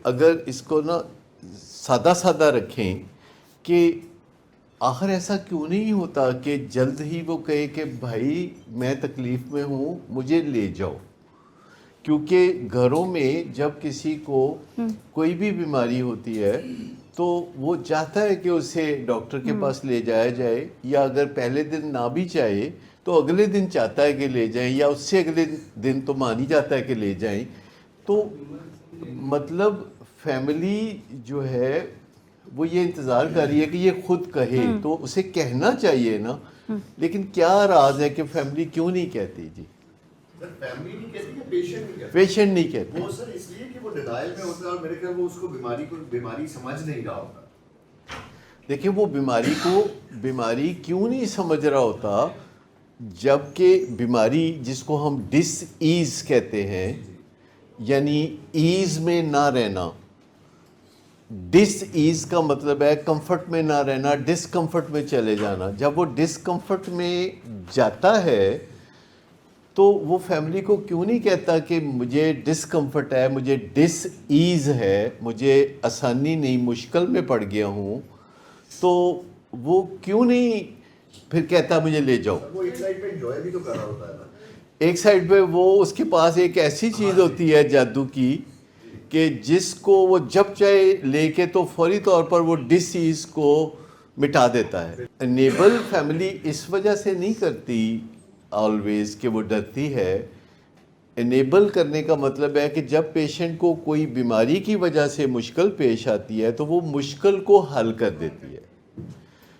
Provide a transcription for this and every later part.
اگر اس کو نا سادہ سادہ رکھیں کہ آخر ایسا کیوں نہیں ہوتا کہ جلد ہی وہ کہے کہ بھائی میں تکلیف میں ہوں مجھے لے جاؤ. کیونکہ گھروں میں جب کسی کو کوئی بھی بیماری ہوتی ہے تو وہ چاہتا ہے کہ اسے ڈاکٹر کے پاس لے جایا جائے, یا اگر پہلے دن نہ بھی چاہے تو اگلے دن چاہتا ہے کہ لے جائیں, یا اس سے اگلے دن تو مان ہی جاتا ہے کہ لے جائیں. تو مطلب فیملی جو ہے وہ یہ انتظار کر رہی ہے کہ یہ خود کہے, تو اسے کہنا چاہیے نا. لیکن کیا راز ہے کہ فیملی کیوں نہیں کہتی؟ جی فیملی نہیں کہتی ہے, پیشنٹ نہیں کہتا. پیشنٹ نہیں کہتے وہ سر اس لیے کہ وہ ڈینائل میں ہوتا ہے, اور میرے خیال وہ اس کو بیماری سمجھ نہیں رہا ہوتا. دیکھیں وہ بیماری کیوں نہیں سمجھ رہا ہوتا, جبکہ بیماری جس کو ہم ڈس ایز کہتے ہیں, یعنی ایز میں نہ رہنا. ڈس ایز کا مطلب ہے کمفرٹ میں نہ رہنا, ڈسکمفرٹ میں چلے جانا. جب وہ ڈسکمفرٹ میں جاتا ہے تو وہ فیملی کو کیوں نہیں کہتا کہ مجھے ڈسکمفرٹ ہے, مجھے ڈس ایز ہے, مجھے آسانی نہیں, مشکل میں پڑ گیا ہوں, تو وہ کیوں نہیں پھر کہتا مجھے لے جاؤ. وہ ایک سائڈ پہ انجوائے بھی تو کر رہا ہوتا ہے نا. ایک سائڈ پہ وہ اس کے پاس ایک ایسی چیز ہوتی ہے جادو کی کہ جس کو وہ جب چاہے لے کے تو فوری طور پر وہ ڈس ایز کو مٹا دیتا ہے. انیبل فیملی اس وجہ سے نہیں کرتی آلویز کہ وہ ڈرتی ہے. انیبل کرنے کا مطلب ہے کہ جب پیشنٹ کو کوئی بیماری کی وجہ سے مشکل پیش آتی ہے تو وہ مشکل کو حل کر دیتی ہے.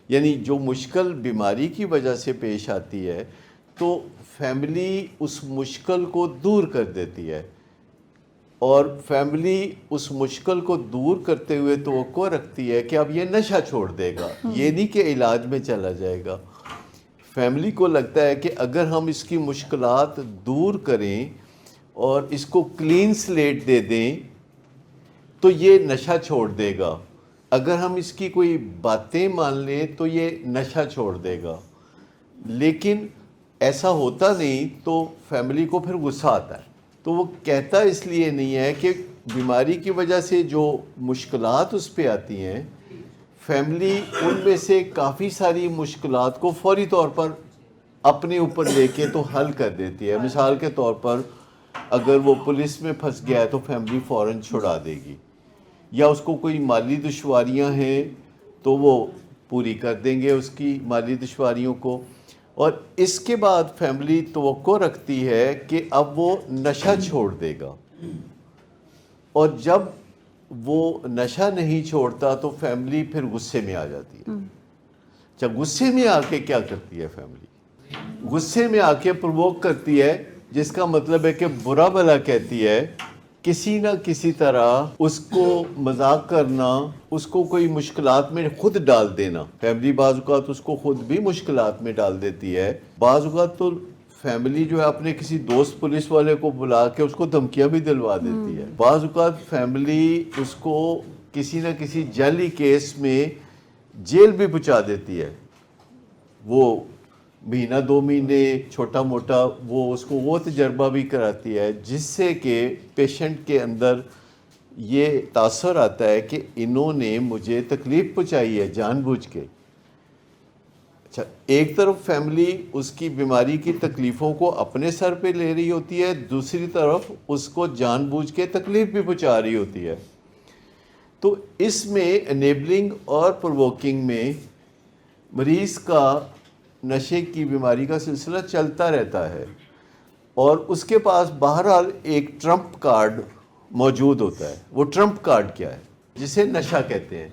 یعنی جو مشکل بیماری کی وجہ سے پیش آتی ہے تو فیملی اس مشکل کو دور کر دیتی ہے, اور فیملی اس مشکل کو دور کرتے ہوئے توقع رکھتی ہے کہ اب یہ نشہ چھوڑ دے گا, یہ نہیں کہ علاج میں چلا جائے گا. فیملی کو لگتا ہے کہ اگر ہم اس کی مشکلات دور کریں اور اس کو کلین سلیٹ دے دیں تو یہ نشہ چھوڑ دے گا, اگر ہم اس کی کوئی باتیں مان لیں تو یہ نشہ چھوڑ دے گا. لیکن ایسا ہوتا نہیں تو فیملی کو پھر غصہ آتا ہے. تو وہ کہتا اس لیے نہیں ہے کہ بیماری کی وجہ سے جو مشکلات اس پہ آتی ہیں, فیملی ان میں سے کافی ساری مشکلات کو فوری طور پر اپنے اوپر لے کے تو حل کر دیتی ہے. مثال کے طور پر اگر وہ پولیس میں پھنس گیا ہے تو فیملی فوراً چھڑا دے گی, یا اس کو کوئی مالی دشواریاں ہیں تو وہ پوری کر دیں گے اس کی مالی دشواریوں کو. اور اس کے بعد فیملی توقع رکھتی ہے کہ اب وہ نشہ چھوڑ دے گا, اور جب وہ نشہ نہیں چھوڑتا تو فیملی پھر غصے میں آ جاتی ہے. اچھا, غصے میں آ کے کیا کرتی ہے فیملی؟ غصے میں آ کے پرووک کرتی ہے, جس کا مطلب ہے کہ برا بھلا کہتی ہے, کسی نہ کسی طرح اس کو مذاق کرنا, اس کو کوئی مشکلات میں خود ڈال دینا. فیملی بعض اوقات اس کو خود بھی مشکلات میں ڈال دیتی ہے. بعض اوقات تو فیملی جو ہے اپنے کسی دوست پولیس والے کو بلا کے اس کو دھمکیاں بھی دلوا دیتی ہے. بعض اوقات فیملی اس کو کسی نہ کسی جعلی کیس میں جیل بھی پہنچا دیتی ہے. وہ مہینہ 2 مہینے چھوٹا موٹا وہ اس کو وہ تجربہ بھی کراتی ہے, جس سے کہ پیشنٹ کے اندر یہ تاثر آتا ہے کہ انہوں نے مجھے تکلیف پہنچائی ہے جان بوجھ کے. اچھا, ایک طرف فیملی اس کی بیماری کی تکلیفوں کو اپنے سر پہ لے رہی ہوتی ہے, دوسری طرف اس کو جان بوجھ کے تکلیف بھی پہنچا رہی ہوتی ہے. تو اس میں انیبلنگ اور پرووکنگ میں مریض کا نشے کی بیماری کا سلسلہ چلتا رہتا ہے, اور اس کے پاس بہرحال ایک ٹرمپ کارڈ موجود ہوتا ہے. وہ ٹرمپ کارڈ کیا ہے؟ جسے نشہ کہتے ہیں.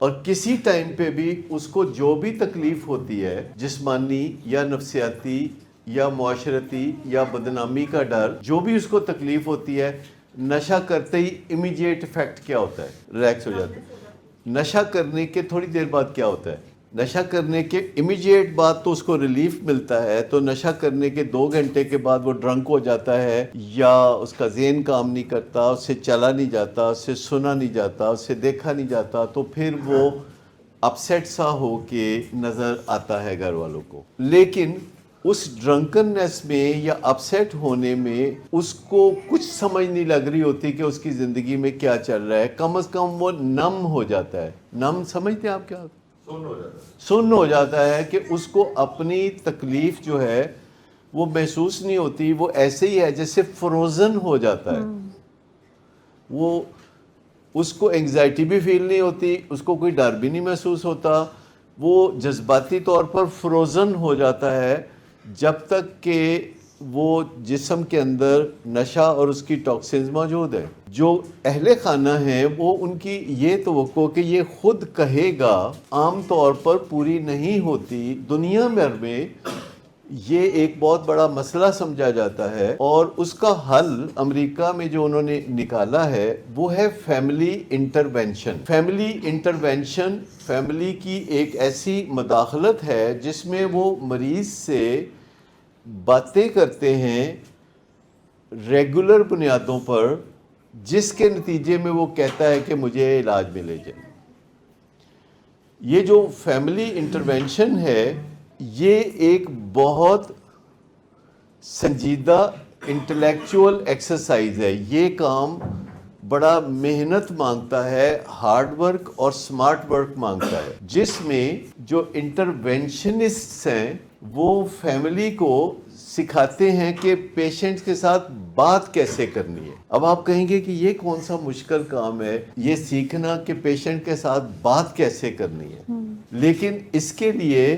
اور کسی ٹائم پہ بھی اس کو جو بھی تکلیف ہوتی ہے, جسمانی یا نفسیاتی یا معاشرتی یا بدنامی کا ڈر, جو بھی اس کو تکلیف ہوتی ہے, نشہ کرتے ہی امیڈیٹ افیکٹ کیا ہوتا ہے؟ ریلیکس ہو جاتا ہے. نشہ کرنے کے تھوڑی دیر بعد کیا ہوتا ہے؟ نشہ کرنے کے امیڈیٹ بعد تو اس کو ریلیف ملتا ہے, تو نشہ کرنے کے 2 گھنٹے کے بعد وہ ڈرنک ہو جاتا ہے, یا اس کا ذہن کام نہیں کرتا, اس سے چلا نہیں جاتا, اس سے سنا نہیں جاتا, اس سے دیکھا نہیں جاتا, تو پھر وہ اپسیٹ سا ہو کے نظر آتا ہے گھر والوں کو. لیکن اس ڈرنکننس میں یا اپسیٹ ہونے میں اس کو کچھ سمجھ نہیں لگ رہی ہوتی کہ اس کی زندگی میں کیا چل رہا ہے. کم از کم وہ نم ہو جاتا ہے. نم سمجھتے ہیں آپ کیا؟ سن ہو جاتا ہے کہ اس کو اپنی تکلیف جو ہے وہ محسوس نہیں ہوتی. وہ ایسے ہی ہے جیسے فروزن ہو جاتا ہے. وہ اس کو انگزائٹی بھی فیل نہیں ہوتی, اس کو کوئی ڈر بھی نہیں محسوس ہوتا. وہ جذباتی طور پر فروزن ہو جاتا ہے جب تک کہ وہ جسم کے اندر نشہ اور اس کی ٹاکسنز موجود ہیں. جو اہل خانہ ہیں وہ ان کی یہ توقع کہ یہ خود کہے گا عام طور پر پوری نہیں ہوتی. دنیا بھر میں یہ ایک بہت بڑا مسئلہ سمجھا جاتا ہے, اور اس کا حل امریکہ میں جو انہوں نے نکالا ہے وہ ہے family intervention. Family intervention family کی ایک ایسی مداخلت ہے جس میں وہ مریض سے باتیں کرتے ہیں ریگولر بنیادوں پر, جس کے نتیجے میں وہ کہتا ہے کہ مجھے علاج میں لے جائیں. یہ جو فیملی انٹرونشن ہے یہ ایک بہت سنجیدہ انٹلیکچوئل ایکسرسائز ہے. یہ کام بڑا محنت مانگتا ہے, ہارڈ ورک اور سمارٹ ورک مانگتا ہے, جس میں جو انٹرونشنسٹس ہیں وہ فیملی کو سکھاتے ہیں کہ پیشنٹ کے ساتھ بات کیسے کرنی ہے. اب آپ کہیں گے کہ یہ کون سا مشکل کام ہے یہ سیکھنا کہ پیشنٹ کے ساتھ بات کیسے کرنی ہے, لیکن اس کے لیے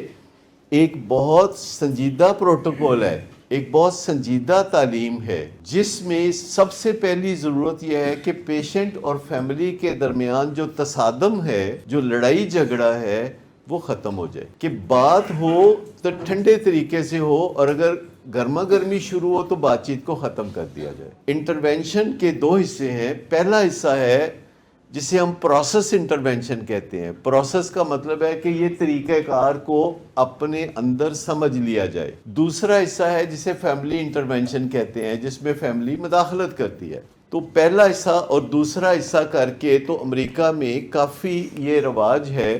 ایک بہت سنجیدہ پروٹوکول ہے, ایک بہت سنجیدہ تعلیم ہے, جس میں سب سے پہلی ضرورت یہ ہے کہ پیشنٹ اور فیملی کے درمیان جو تصادم ہے, جو لڑائی جھگڑا ہے, وہ ختم ہو جائے. کہ بات ہو تو ٹھنڈے طریقے سے ہو, اور اگر گرما گرمی شروع ہو تو بات چیت کو ختم کر دیا جائے. انٹرونشن کے دو حصے ہیں. پہلا حصہ ہے جسے ہم پروسیس انٹرونشن کہتے ہیں. پروسیس کا مطلب ہے کہ یہ طریقہ کار کو اپنے اندر سمجھ لیا جائے. دوسرا حصہ ہے جسے فیملی انٹرونشن کہتے ہیں, جس میں فیملی مداخلت کرتی ہے. تو پہلا حصہ اور دوسرا حصہ کر کے تو امریکہ میں کافی یہ رواج ہے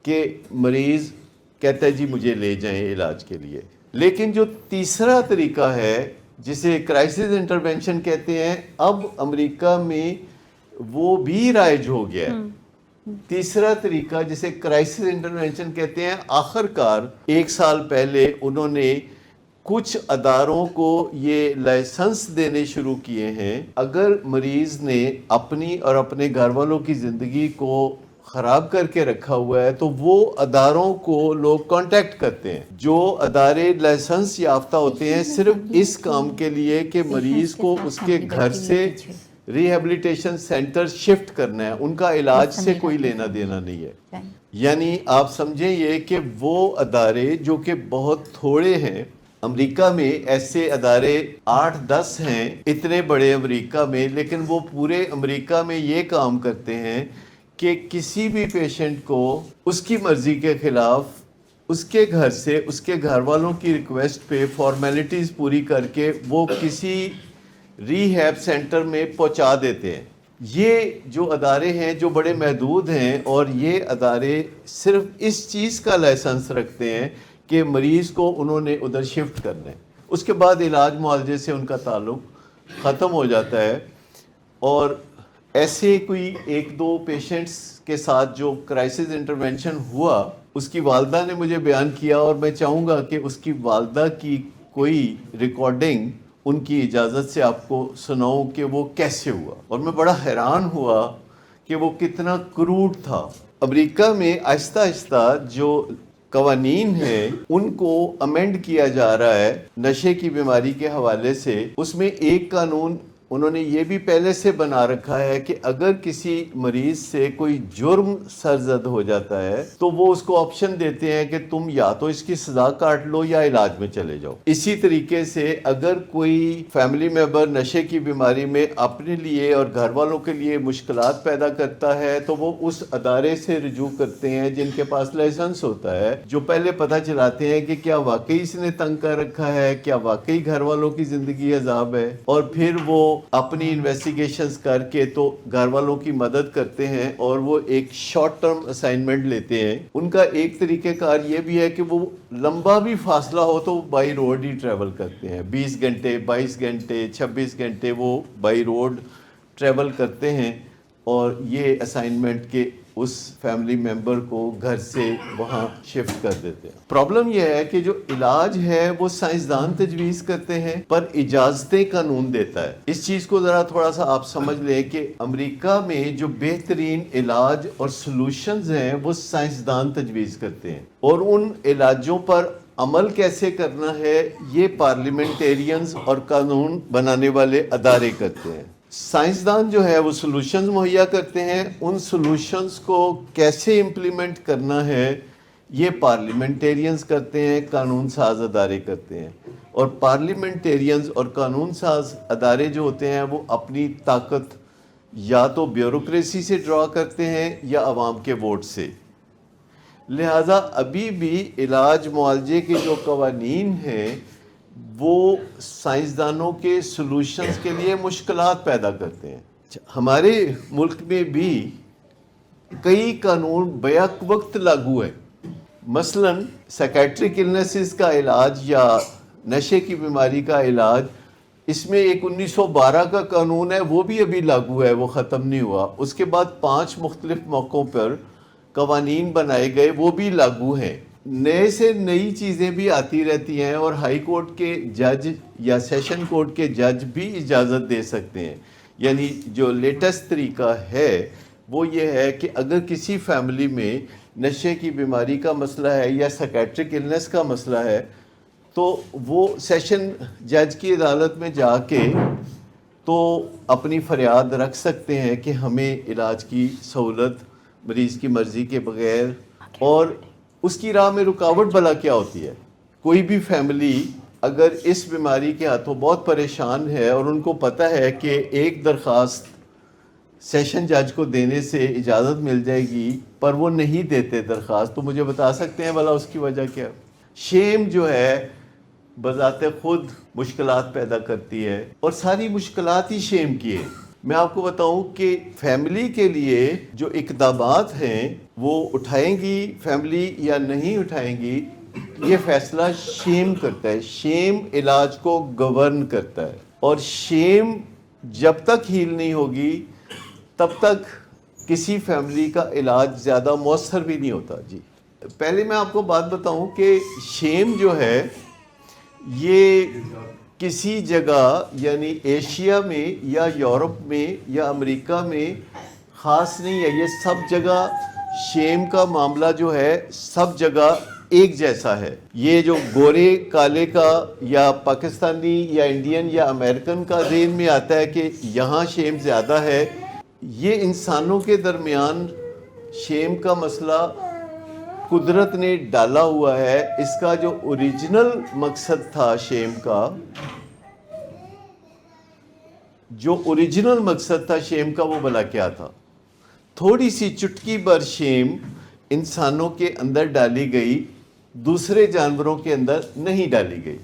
کہ مریض کہتا ہے جی مجھے لے جائیں علاج کے لیے. لیکن جو تیسرا طریقہ ہے جسے کرائسس انٹرونشن کہتے ہیں, اب امریکہ میں وہ بھی رائج ہو گیا ہے. تیسرا طریقہ جسے کرائسس انٹرونشن کہتے ہیں, آخر کار 1 سال پہلے انہوں نے کچھ اداروں کو یہ لائسنس دینے شروع کیے ہیں. اگر مریض نے اپنی اور اپنے گھر والوں کی زندگی کو خراب کر کے رکھا ہوا ہے تو وہ اداروں کو لوگ کانٹیکٹ کرتے ہیں. جو ادارے لائسنس یافتہ ہوتے ہیں صرف اس کام کے لیے کہ مریض کو اس کے گھر سے ریہیبلیٹیشن سینٹر شفٹ کرنا ہے, ان کا علاج سے کوئی لینا دینا نہیں ہے. یعنی آپ سمجھیں یہ کہ وہ ادارے جو کہ بہت تھوڑے ہیں, امریکہ میں ایسے ادارے 8-10 ہیں اتنے بڑے امریکہ میں, لیکن وہ پورے امریکہ میں یہ کام کرتے ہیں کہ کسی بھی پیشنٹ کو اس کی مرضی کے خلاف اس کے گھر سے اس کے گھر والوں کی ریکویسٹ پہ فارمیلٹیز پوری کر کے وہ کسی ریہیب سینٹر میں پہنچا دیتے ہیں. یہ جو ادارے ہیں جو بڑے محدود ہیں, اور یہ ادارے صرف اس چیز کا لائسنس رکھتے ہیں کہ مریض کو انہوں نے ادھر شفٹ کرنا ہے. اس کے بعد علاج معالجے سے ان کا تعلق ختم ہو جاتا ہے. اور ایسے کوئی 1-2 پیشنٹس کے ساتھ جو کرائسس انٹرونشن ہوا, اس کی والدہ نے مجھے بیان کیا, اور میں چاہوں گا کہ اس کی والدہ کی کوئی ریکارڈنگ ان کی اجازت سے آپ کو سناؤں کہ وہ کیسے ہوا. اور میں بڑا حیران ہوا کہ وہ کتنا کروڈ تھا. امریکہ میں آہستہ آہستہ جو قوانین ہیں ان کو امینڈ کیا جا رہا ہے نشے کی بیماری کے حوالے سے. اس میں ایک قانون انہوں نے یہ بھی پہلے سے بنا رکھا ہے کہ اگر کسی مریض سے کوئی جرم سرزد ہو جاتا ہے تو وہ اس کو آپشن دیتے ہیں کہ تم یا تو اس کی سزا کاٹ لو یا علاج میں چلے جاؤ. اسی طریقے سے اگر کوئی فیملی ممبر نشے کی بیماری میں اپنے لیے اور گھر والوں کے لیے مشکلات پیدا کرتا ہے تو وہ اس ادارے سے رجوع کرتے ہیں جن کے پاس لائسنس ہوتا ہے, جو پہلے پتہ چلاتے ہیں کہ کیا واقعی اس نے تنگ کر رکھا ہے, کیا واقعی گھر والوں کی زندگی عذاب ہے, اور پھر وہ اپنی انویسٹیگیشنز کر کے تو گھر والوں کی مدد کرتے ہیں اور وہ ایک شارٹ ٹرم اسائنمنٹ لیتے ہیں. ان کا ایک طریقہ کار یہ بھی ہے کہ وہ لمبا بھی فاصلہ ہو تو بائی روڈ ہی ٹریول کرتے ہیں. 20 گھنٹے 22 گھنٹے 26 گھنٹے وہ بائی روڈ ٹریول کرتے ہیں اور یہ اسائنمنٹ کے اس فیملی ممبر کو گھر سے وہاں شفٹ کر دیتے ہیں. پرابلم یہ ہے کہ جو علاج ہے وہ سائنسدان تجویز کرتے ہیں پر اجازتیں قانون دیتا ہے. اس چیز کو ذرا تھوڑا سا آپ سمجھ لیں کہ امریکہ میں جو بہترین علاج اور سلوشنز ہیں وہ سائنسدان تجویز کرتے ہیں اور ان علاجوں پر عمل کیسے کرنا ہے یہ پارلیمنٹیرینز اور قانون بنانے والے ادارے کرتے ہیں. سائنسدان جو ہے وہ سلوشنز مہیا کرتے ہیں. ان سلوشنز کو کیسے امپلیمنٹ کرنا ہے یہ پارلیمنٹیرینز کرتے ہیں, قانون ساز ادارے کرتے ہیں. اور پارلیمنٹیرینز اور قانون ساز ادارے جو ہوتے ہیں وہ اپنی طاقت یا تو بیوروکریسی سے ڈرا کرتے ہیں یا عوام کے ووٹ سے. لہٰذا ابھی بھی علاج معالجے کے جو قوانین ہیں وہ سائنسدانوں کے سلوشنز کے لیے مشکلات پیدا کرتے ہیں. ہمارے ملک میں بھی کئی قانون بیک وقت لاگو ہیں. مثلا سائیکیٹرک النیسز کا علاج یا نشے کی بیماری کا علاج, اس میں ایک 1912 کا قانون ہے وہ بھی ابھی لاگو ہے, وہ ختم نہیں ہوا. اس کے بعد 5 مختلف موقعوں پر قوانین بنائے گئے وہ بھی لاگو ہیں. نئے سے نئی چیزیں بھی آتی رہتی ہیں اور ہائی کورٹ کے جج یا سیشن کورٹ کے جج بھی اجازت دے سکتے ہیں. یعنی جو لیٹسٹ طریقہ ہے وہ یہ ہے کہ اگر کسی فیملی میں نشے کی بیماری کا مسئلہ ہے یا سائیکیٹرک النس کا مسئلہ ہے تو وہ سیشن جج کی عدالت میں جا کے تو اپنی فریاد رکھ سکتے ہیں کہ ہمیں علاج کی سہولت مریض کی مرضی کے بغیر. اور اس کی راہ میں رکاوٹ بھلا کیا ہوتی ہے؟ کوئی بھی فیملی اگر اس بیماری کے ہاتھوں بہت پریشان ہے اور ان کو پتہ ہے کہ ایک درخواست سیشن جج کو دینے سے اجازت مل جائے گی پر وہ نہیں دیتے درخواست, تو مجھے بتا سکتے ہیں بھلا اس کی وجہ کیا؟ شیم جو ہے بذات خود مشکلات پیدا کرتی ہے اور ساری مشکلات ہی شیم کی ہے. میں آپ کو بتاؤں کہ فیملی کے لیے جو اقدامات ہیں وہ اٹھائیں گی فیملی یا نہیں اٹھائیں گی یہ فیصلہ شیم کرتا ہے. شیم علاج کو گورن کرتا ہے اور شیم جب تک ہیل نہیں ہوگی تب تک کسی فیملی کا علاج زیادہ مؤثر بھی نہیں ہوتا. جی پہلے میں آپ کو بات بتاؤں کہ شیم جو ہے یہ کسی جگہ یعنی ایشیا میں یا یورپ میں یا امریکہ میں خاص نہیں ہے, یہ سب جگہ شیم کا معاملہ جو ہے سب جگہ ایک جیسا ہے. یہ جو گورے کالے کا یا پاکستانی یا انڈین یا امریکن کا ذہن میں آتا ہے کہ یہاں شیم زیادہ ہے, یہ انسانوں کے درمیان شیم کا مسئلہ قدرت نے ڈالا ہوا ہے. اس کا جو اوریجنل مقصد تھا شیم کا, جو اوریجنل مقصد تھا شیم کا وہ بھلا کیا تھا؟ تھوڑی سی چٹکی بھر شیم انسانوں کے اندر ڈالی گئی, دوسرے جانوروں کے اندر نہیں ڈالی گئی.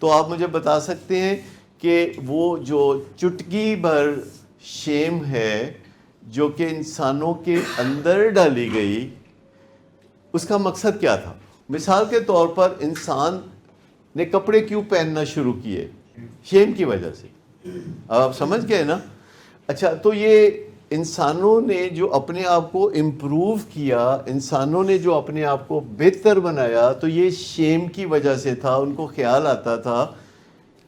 تو آپ مجھے بتا سکتے ہیں کہ وہ جو چٹکی بھر شیم ہے جو کہ انسانوں کے اندر ڈالی گئی اس کا مقصد کیا تھا؟ مثال کے طور پر انسان نے کپڑے کیوں پہننا شروع کیے؟ شیم کی وجہ سے. اب آپ سمجھ گئے نا؟ اچھا, تو یہ انسانوں نے جو اپنے آپ کو امپروو کیا, انسانوں نے جو اپنے آپ کو بہتر بنایا تو یہ شیم کی وجہ سے تھا. ان کو خیال آتا تھا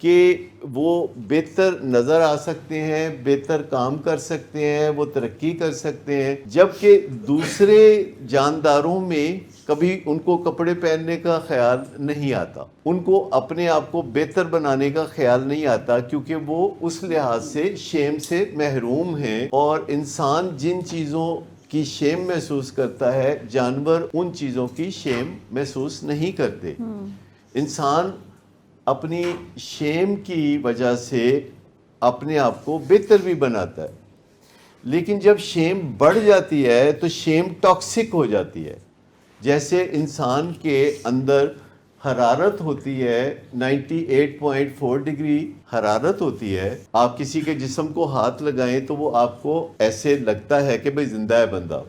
کہ وہ بہتر نظر آ سکتے ہیں, بہتر کام کر سکتے ہیں, وہ ترقی کر سکتے ہیں, جبکہ دوسرے جانداروں میں کبھی ان کو کپڑے پہننے کا خیال نہیں آتا, ان کو اپنے آپ کو بہتر بنانے کا خیال نہیں آتا کیونکہ وہ اس لحاظ سے شیم سے محروم ہیں. اور انسان جن چیزوں کی شیم محسوس کرتا ہے جانور ان چیزوں کی شیم محسوس نہیں کرتے. انسان اپنی شیم کی وجہ سے اپنے آپ کو بہتر بھی بناتا ہے, لیکن جب شیم بڑھ جاتی ہے تو شیم ٹاکسک ہو جاتی ہے. جیسے انسان کے اندر حرارت ہوتی ہے 98.4 ڈگری حرارت ہوتی ہے. آپ کسی کے جسم کو ہاتھ لگائیں تو وہ آپ کو ایسے لگتا ہے کہ بھئی زندہ ہے بندہ,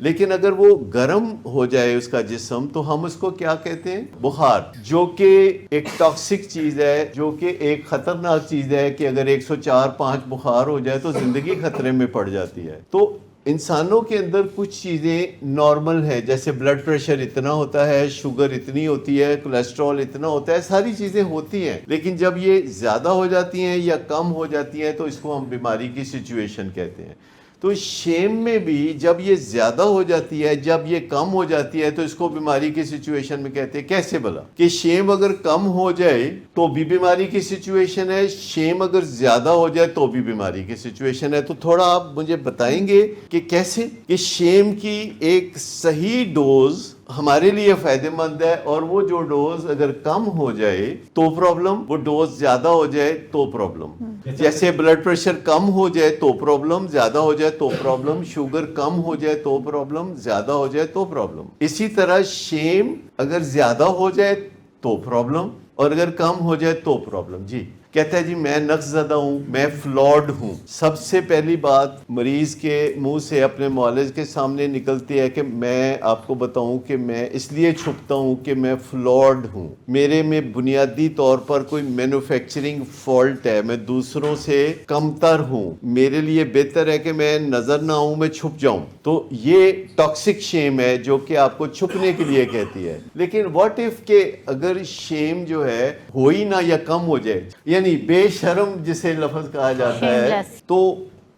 لیکن اگر وہ گرم ہو جائے اس کا جسم تو ہم اس کو کیا کہتے ہیں؟ بخار, جو کہ ایک ٹاکسک چیز ہے, جو کہ ایک خطرناک چیز ہے کہ اگر 104-5 بخار ہو جائے تو زندگی خطرے میں پڑ جاتی ہے. تو انسانوں کے اندر کچھ چیزیں نارمل ہے, جیسے بلڈ پریشر اتنا ہوتا ہے, شوگر اتنی ہوتی ہے, کولیسٹرول اتنا ہوتا ہے, ساری چیزیں ہوتی ہیں, لیکن جب یہ زیادہ ہو جاتی ہیں یا کم ہو جاتی ہیں تو اس کو ہم بیماری کی سچویشن کہتے ہیں. تو شیم میں بھی جب یہ زیادہ ہو جاتی ہے, جب یہ کم ہو جاتی ہے تو اس کو بیماری کی سچویشن میں کہتے ہیں. کیسے بھلا کہ شیم اگر کم ہو جائے تو بھی بیماری کی سچویشن ہے, شیم اگر زیادہ ہو جائے تو بھی بیماری کی سچویشن ہے. تو تھوڑا آپ مجھے بتائیں گے کہ کیسے کہ شیم کی ایک صحیح ڈوز ہمارے لیے فائدہ مند ہے, اور وہ جو ڈوز اگر کم ہو جائے تو پرابلم, وہ ڈوز زیادہ ہو جائے تو پرابلم. جیسے بلڈ پریشر کم ہو جائے تو پرابلم, زیادہ ہو جائے تو پرابلم, شوگر کم ہو جائے تو پرابلم, زیادہ ہو جائے تو پرابلم. اسی طرح شیم اگر زیادہ ہو جائے تو پرابلم, اور اگر کم ہو جائے تو پرابلم. جی کہتا ہے جی میں نقص زدہ ہوں, میں فلاڈ ہوں. سب سے پہلی بات مریض کے منہ سے اپنے معالج کے سامنے نکلتی ہے کہ میں آپ کو بتاؤں کہ میں اس لیے چھپتا ہوں کہ میں فلاڈ ہوں, میرے میں بنیادی طور پر کوئی مینوفیکچرنگ فالٹ ہے, میں دوسروں سے کمتر ہوں, میرے لیے بہتر ہے کہ میں نظر نہ آؤں, میں چھپ جاؤں. تو یہ ٹاکسک شیم ہے جو کہ آپ کو چھپنے کے لیے کہتی ہے. لیکن واٹ اف کہ اگر شیم جو ہے ہو ہی نہ یا کم ہو جائے, یعنی بے شرم جسے لفظ کہا جاتا ہے, تو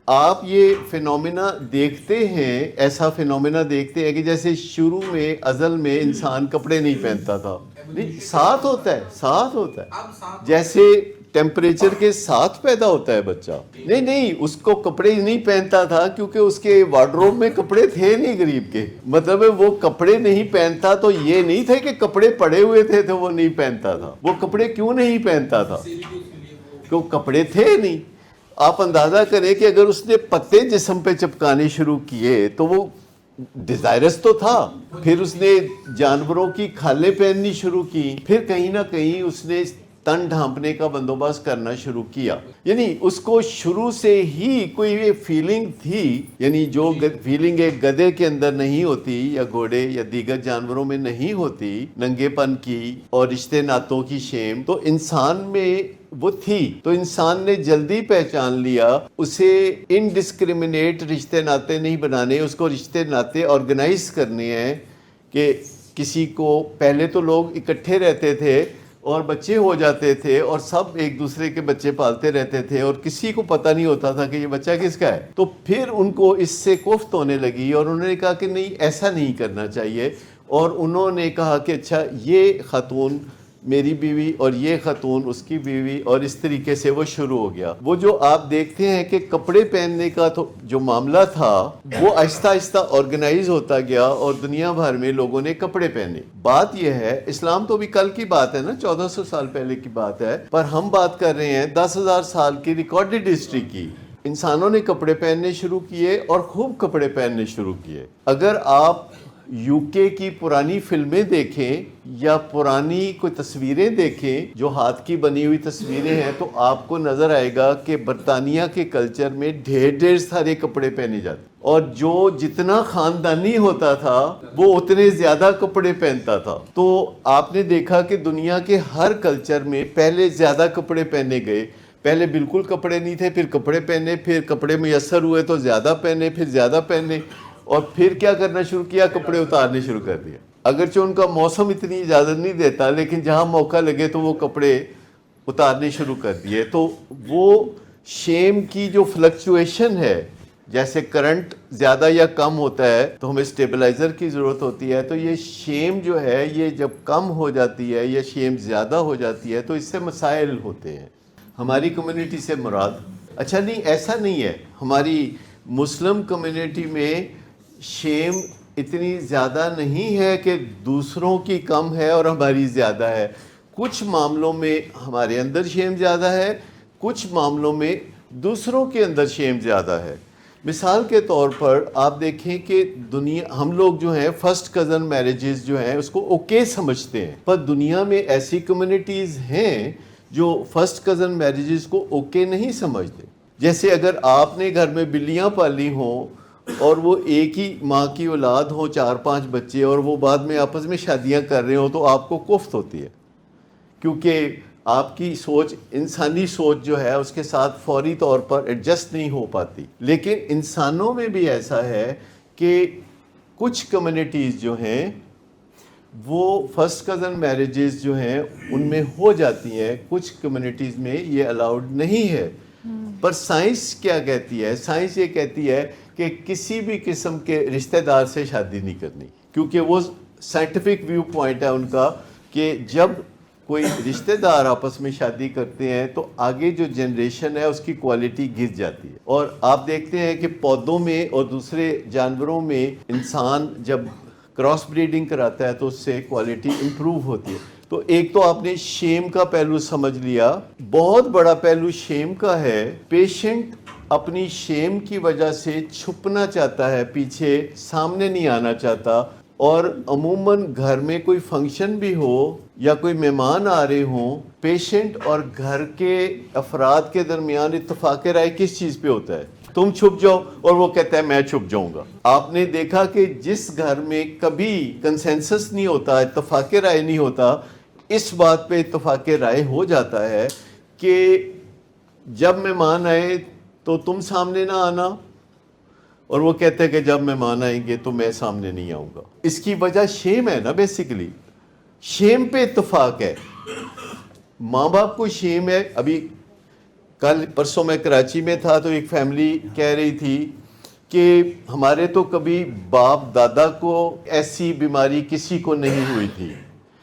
آپ یہ فینومینا دیکھتے ہیں, ایسا فینومینا دیکھتے ہیں کہ جیسے شروع میں ازل میں انسان کپڑے نہیں پہنتا تھا, نہیں ساتھ ہوتا ہے, ساتھ ہوتا ہے, جیسے ٹیمپریچر کے ساتھ پیدا ہوتا ہے بچہ. نہیں اس کو کپڑے نہیں پہنتا تھا کیونکہ اس کے وارڈروب میں کپڑے تھے نہیں غریب کے, مطلب وہ کپڑے نہیں پہنتا تو یہ نہیں تھے کہ کپڑے پڑے ہوئے تھے تو وہ نہیں پہنتا تھا. وہ کپڑے کیوں نہیں پہنتا تھا؟ کیوں کپڑے تھے نہیں. آپ اندازہ کریں کہ اگر اس نے پتے جسم پہ چپکانے شروع کیے تو وہ ڈیزائرس تو تھا, پھر اس نے جانوروں کی کھالیں پہننی شروع کی, پھر کہیں نہ کہیں اس نے تن ڈھانپنے کا بندوبست کرنا شروع کیا. یعنی اس کو شروع سے ہی کوئی فیلنگ تھی, یعنی جو فیلنگ ایک گدھے کے اندر نہیں ہوتی یا گھوڑے یا دیگر جانوروں میں نہیں ہوتی, ننگے پن کی اور رشتے ناتوں کی شیم, تو انسان میں وہ تھی. تو انسان نے جلدی پہچان لیا, اسے انڈسکریمنیٹ رشتے ناتے نہیں بنانے, اس کو رشتے ناتے آرگنائز کرنے ہیں. کہ کسی کو پہلے تو لوگ اکٹھے رہتے تھے اور بچے ہو جاتے تھے اور سب ایک دوسرے کے بچے پالتے رہتے تھے اور کسی کو پتہ نہیں ہوتا تھا کہ یہ بچہ کس کا ہے. تو پھر ان کو اس سے کوفت ہونے لگی اور انہوں نے کہا کہ نہیں ایسا نہیں کرنا چاہیے, اور انہوں نے کہا کہ اچھا یہ خاتون میری بیوی اور یہ خاتون اس کی بیوی, اور اس طریقے سے وہ شروع ہو گیا. وہ جو آپ دیکھتے ہیں کہ کپڑے پہننے کا تو جو معاملہ تھا وہ آہستہ آہستہ آرگنائز ہوتا گیا اور دنیا بھر میں لوگوں نے کپڑے پہنے. بات یہ ہے اسلام تو بھی کل کی بات ہے نا, 1400 سال پہلے کی بات ہے, پر ہم بات کر رہے ہیں 10,000 سال کی ریکارڈڈ ہسٹری کی. انسانوں نے کپڑے پہننے شروع کیے اور خوب کپڑے پہننے شروع کیے. اگر آپ یو کے کی پرانی فلمیں دیکھیں یا پرانی کوئی تصویریں دیکھیں جو ہاتھ کی بنی ہوئی تصویریں ہیں, تو آپ کو نظر آئے گا کہ برطانیہ کے کلچر میں ڈھیر سارے کپڑے پہنے جاتے, اور جو جتنا خاندانی ہوتا تھا وہ اتنے زیادہ کپڑے پہنتا تھا. تو آپ نے دیکھا کہ دنیا کے ہر کلچر میں پہلے زیادہ کپڑے پہنے گئے, پہلے بالکل کپڑے نہیں تھے, پھر کپڑے پہنے, پھر کپڑے میسر ہوئے تو زیادہ پہنے, پھر زیادہ پہنے, اور پھر کیا کرنا شروع کیا, کپڑے اتارنے شروع کر دیا. اگرچہ ان کا موسم اتنی اجازت نہیں دیتا, لیکن جہاں موقع لگے تو وہ کپڑے اتارنے شروع کر دیے. تو وہ شیم کی جو فلکچویشن ہے, جیسے کرنٹ زیادہ یا کم ہوتا ہے تو ہمیں اسٹیبلائزر کی ضرورت ہوتی ہے, تو یہ شیم جو ہے یہ جب کم ہو جاتی ہے یا شیم زیادہ ہو جاتی ہے تو اس سے مسائل ہوتے ہیں. ہماری کمیونٹی سے مراد, اچھا نہیں ایسا نہیں ہے, ہماری مسلم کمیونٹی میں شیم اتنی زیادہ نہیں ہے کہ دوسروں کی کم ہے اور ہماری زیادہ ہے. کچھ معاملوں میں ہمارے اندر شیم زیادہ ہے, کچھ معاملوں میں دوسروں کے اندر شیم زیادہ ہے. مثال کے طور پر آپ دیکھیں کہ ہم لوگ جو ہیں فرسٹ کزن میرجز جو ہیں اس کو اوکے سمجھتے ہیں، پر دنیا میں ایسی کمیونٹیز ہیں جو فرسٹ کزن میرجز کو اوکے نہیں سمجھتے. جیسے اگر آپ نے گھر میں بلیاں پالی ہوں اور وہ ایک ہی ماں کی اولاد ہوں، 4-5 بچے، اور وہ بعد میں آپس میں شادیاں کر رہے ہوں تو آپ کو کفت ہوتی ہے، کیونکہ آپ کی سوچ، انسانی سوچ جو ہے اس کے ساتھ فوری طور پر ایڈجسٹ نہیں ہو پاتی. لیکن انسانوں میں بھی ایسا ہے کہ کچھ کمیونٹیز جو ہیں وہ فرسٹ کزن میرجز جو ہیں ان میں ہو جاتی ہیں، کچھ کمیونٹیز میں یہ الاؤڈ نہیں ہے. پر سائنس کیا کہتی ہے؟ سائنس یہ کہتی ہے کہ کسی بھی قسم کے رشتہ دار سے شادی نہیں کرنی، کیونکہ وہ سائنٹیفک ویو پوائنٹ ہے ان کا کہ جب کوئی رشتہ دار آپس میں شادی کرتے ہیں تو آگے جو جنریشن ہے اس کی کوالٹی گر جاتی ہے. اور آپ دیکھتے ہیں کہ پودوں میں اور دوسرے جانوروں میں انسان جب کراس بریڈنگ کراتا ہے تو اس سے کوالٹی امپروو ہوتی ہے. تو ایک تو آپ نے شیم کا پہلو سمجھ لیا، بہت بڑا پہلو شیم کا ہے. پیشنٹ اپنی شیم کی وجہ سے چھپنا چاہتا ہے، پیچھے سامنے نہیں آنا چاہتا، اور عموماً گھر میں کوئی فنکشن بھی ہو یا کوئی مہمان آ رہے ہوں، پیشنٹ اور گھر کے افراد کے درمیان اتفاق رائے کس چیز پہ ہوتا ہے؟ تم چھپ جاؤ، اور وہ کہتا ہے میں چھپ جاؤں گا. آپ نے دیکھا کہ جس گھر میں کبھی کنسنسس نہیں ہوتا، اتفاق رائے نہیں ہوتا، اس بات پہ اتفاق رائے ہو جاتا ہے کہ جب مہمان آئے تو تم سامنے نہ آنا، اور وہ کہتے ہیں کہ جب مہمان آئیں گے تو میں سامنے نہیں آؤں گا. اس کی وجہ شیم ہے نا، بیسیکلی شیم پہ اتفاق ہے. ماں باپ کو شیم ہے. ابھی کل پرسوں میں کراچی میں تھا تو ایک فیملی کہہ رہی تھی کہ ہمارے تو کبھی باپ دادا کو ایسی بیماری کسی کو نہیں ہوئی تھی.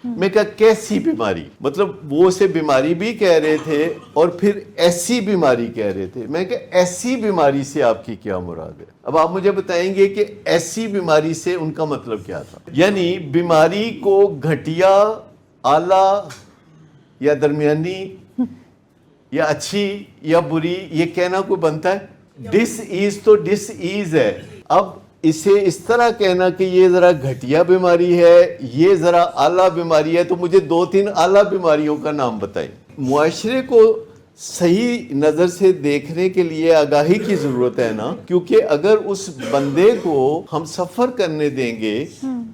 میں کہا کیسی بیماری؟ مطلب وہ اسے بیماری بھی کہہ رہے تھے اور پھر ایسی بیماری کہہ رہے تھے. میں کہا ایسی بیماری سے آپ کی کیا مراد ہے؟ اب آپ مجھے بتائیں گے کہ ایسی بیماری سے ان کا مطلب کیا تھا. یعنی بیماری کو گھٹیا، اعلیٰ یا درمیانی یا اچھی یا بری یہ کہنا کوئی بنتا ہے؟ ڈس ایز تو ڈس ایز ہے. اب اسے اس طرح کہنا کہ یہ ذرا گھٹیا بیماری ہے، یہ ذرا اعلیٰ بیماری ہے، تو مجھے 2-3 اعلیٰ بیماریوں کا نام بتائیں. معاشرے کو صحیح نظر سے دیکھنے کے لیے آگاہی کی ضرورت ہے نا، کیونکہ اگر اس بندے کو ہم سفر کرنے دیں گے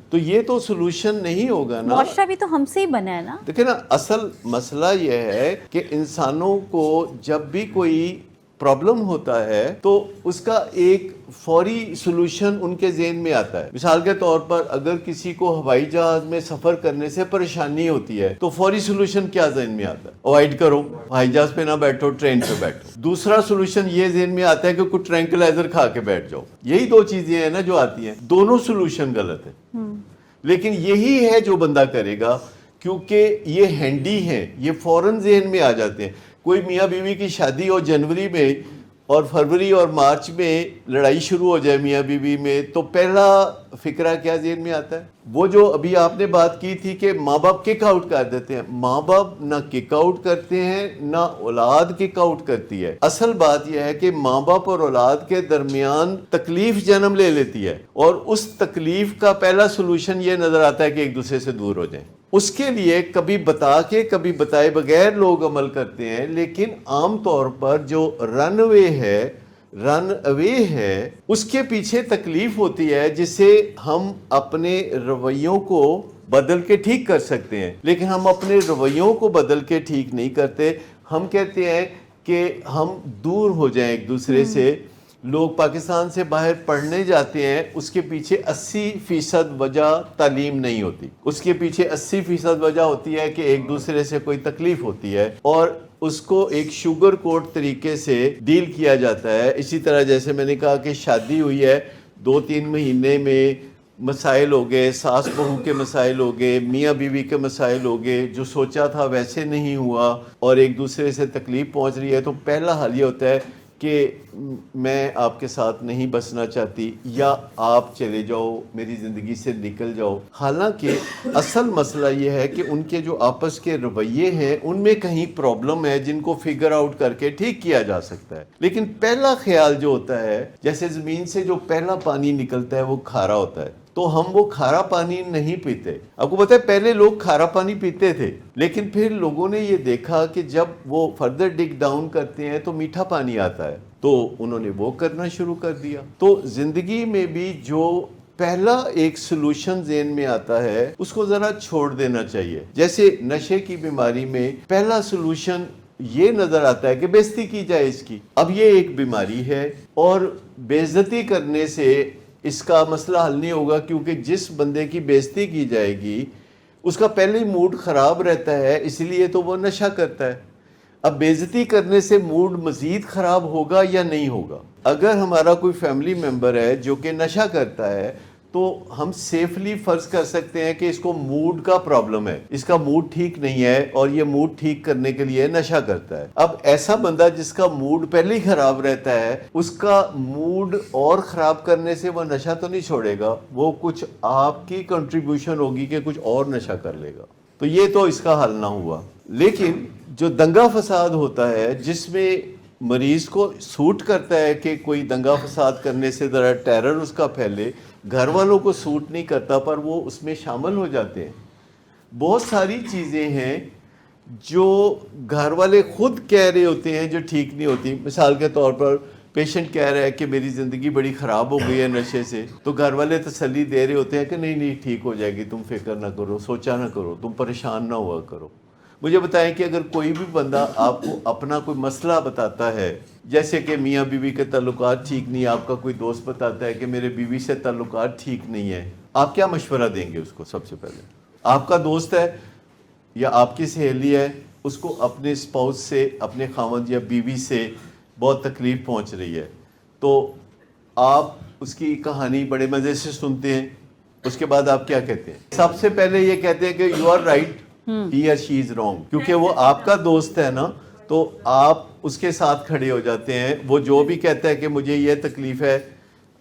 تو یہ تو سلوشن نہیں ہوگا نا. معاشرہ بھی تو ہم سے ہی بنا ہے نا. دیکھیں نا، اصل مسئلہ یہ ہے کہ انسانوں کو جب بھی کوئی پرابلم ہوتا ہے تو اس کا ایک فوری سلوشن ان کے ذہن میں آتا ہے. مثال کے طور پر اگر کسی کو ہوائی جہاز میں سفر کرنے سے پریشانی ہوتی ہے تو فوری سلوشن کیا ذہن میں آتا ہے؟ اوائڈ کرو، ہوائی جہاز پہ نہ بیٹھو، ٹرین پہ بیٹھو. دوسرا سلوشن یہ ذہن میں آتا ہے کہ کوئی ٹرینکلائزر کھا کے بیٹھ جاؤ. یہی 2 چیزیں ہیں نا جو آتی ہیں. دونوں سلوشن غلط ہیں، لیکن یہی ہے جو بندہ کرے گا کیونکہ یہ ہینڈی ہیں، یہ فوراً ذہن میں آ جاتے ہیں. کوئی میاں بیوی کی شادی ہو جنوری میں اور فروری اور مارچ میں لڑائی شروع ہو جائے میاں بیوی میں، تو پہلا فکرہ کیا ذہن میں آتا ہے؟ وہ جو ابھی آپ نے بات کی تھی کہ ماں باپ کک آؤٹ کر دیتے ہیں. ماں باپ نہ کک آؤٹ کرتے ہیں نہ اولاد کک آؤٹ کرتی ہے. اصل بات یہ ہے کہ ماں باپ اور اولاد کے درمیان تکلیف جنم لے لیتی ہے، اور اس تکلیف کا پہلا سلوشن یہ نظر آتا ہے کہ ایک دوسرے سے دور ہو جائیں. اس کے لیے کبھی بتا کے کبھی بتائے بغیر لوگ عمل کرتے ہیں، لیکن عام طور پر جو رن اوے ہے اس کے پیچھے تکلیف ہوتی ہے جسے ہم اپنے رویوں کو بدل کے ٹھیک کر سکتے ہیں. لیکن ہم اپنے رویوں کو بدل کے ٹھیک نہیں کرتے. ہم کہتے ہیں کہ ہم دور ہو جائیں ایک دوسرے سے. لوگ پاکستان سے باہر پڑھنے جاتے ہیں، اس کے پیچھے 80% وجہ تعلیم نہیں ہوتی. اس کے پیچھے 80% وجہ ہوتی ہے کہ ایک دوسرے سے کوئی تکلیف ہوتی ہے اور اس کو ایک شوگر کوٹ طریقے سے ڈیل کیا جاتا ہے. اسی طرح جیسے میں نے کہا کہ شادی ہوئی ہے، 2-3 مہینے میں مسائل ہو گئے، ساس بہو کے مسائل ہو گئے، میاں بیوی کے مسائل ہو گئے، جو سوچا تھا ویسے نہیں ہوا اور ایک دوسرے سے تکلیف پہنچ رہی ہے. تو پہلا حل یہ ہوتا ہے کہ میں آپ کے ساتھ نہیں بسنا چاہتی یا آپ چلے جاؤ میری زندگی سے نکل جاؤ. حالانکہ اصل مسئلہ یہ ہے کہ ان کے جو آپس کے رویے ہیں ان میں کہیں پرابلم ہے جن کو فگر آؤٹ کر کے ٹھیک کیا جا سکتا ہے. لیکن پہلا خیال جو ہوتا ہے جیسے زمین سے جو پہلا پانی نکلتا ہے وہ کھارا ہوتا ہے, تو ہم وہ کھارا پانی نہیں پیتے. آپ کو پتہ ہے پہلے لوگ کھارا پانی پیتے تھے, لیکن پھر لوگوں نے یہ دیکھا کہ جب وہ فردر ڈگ ڈاؤن کرتے ہیں تو میٹھا پانی آتا ہے, تو انہوں نے وہ کرنا شروع کر دیا. تو زندگی میں بھی جو پہلا ایک سلوشن ذہن میں آتا ہے اس کو ذرا چھوڑ دینا چاہیے. جیسے نشے کی بیماری میں پہلا سلوشن یہ نظر آتا ہے کہ بے عزتی کی جائے اس کی. اب یہ ایک بیماری ہے اور بے عزتی کرنے سے اس کا مسئلہ حل نہیں ہوگا, کیونکہ جس بندے کی بے عزتی کی جائے گی اس کا پہلے ہی موڈ خراب رہتا ہے, اس لیے تو وہ نشہ کرتا ہے. اب بے عزتی کرنے سے موڈ مزید خراب ہوگا یا نہیں ہوگا؟ اگر ہمارا کوئی فیملی ممبر ہے جو کہ نشہ کرتا ہے تو ہم سیفلی فرض کر سکتے ہیں کہ اس کو موڈ کا پرابلم ہے, اس کا موڈ ٹھیک نہیں ہے اور یہ موڈ ٹھیک کرنے کے لیے نشہ کرتا ہے. اب ایسا بندہ جس کا موڈ پہلے ہی خراب رہتا ہے, اس کا موڈ اور خراب کرنے سے وہ نشہ تو نہیں چھوڑے گا, وہ کچھ آپ کی کنٹریبیوشن ہوگی کہ کچھ اور نشہ کر لے گا. تو یہ تو اس کا حل نہ ہوا. لیکن جو دنگا فساد ہوتا ہے جس میں مریض کو سوٹ کرتا ہے کہ کوئی دنگا فساد کرنے سے ذرا ٹیرر اس کا پھیلے, گھر والوں کو سوٹ نہیں کرتا پر وہ اس میں شامل ہو جاتے ہیں. بہت ساری چیزیں ہیں جو گھر والے خود کہہ رہے ہوتے ہیں جو ٹھیک نہیں ہوتی. مثال کے طور پر پیشنٹ کہہ رہا ہے کہ میری زندگی بڑی خراب ہو گئی ہے نشے سے, تو گھر والے تسلی دے رہے ہوتے ہیں کہ نہیں نہیں ٹھیک ہو جائے گی, تم فکر نہ کرو, سوچا نہ کرو, تم پریشان نہ ہوا کرو. مجھے بتائیں کہ اگر کوئی بھی بندہ آپ کو اپنا کوئی مسئلہ بتاتا ہے, جیسے کہ میاں بیوی کے تعلقات ٹھیک نہیں, آپ کا کوئی دوست بتاتا ہے کہ میرے بیوی سے تعلقات ٹھیک نہیں ہے, آپ کیا مشورہ دیں گے اس کو؟ سب سے پہلے آپ کا دوست ہے یا آپ کی سہیلی ہے, اس کو اپنے اسپاؤس سے, اپنے خاوند یا بیوی سے بہت تکلیف پہنچ رہی ہے, تو آپ اس کی کہانی بڑے مزے سے سنتے ہیں, اس کے بعد آپ کیا کہتے ہیں؟ سب سے پہلے یہ کہتے ہیں کہ you are right, he or she is wrong, کیونکہ وہ آپ کا دوست ہے نا, تو آپ اس کے ساتھ کھڑے ہو جاتے ہیں. وہ جو بھی کہتا ہے کہ مجھے یہ تکلیف ہے,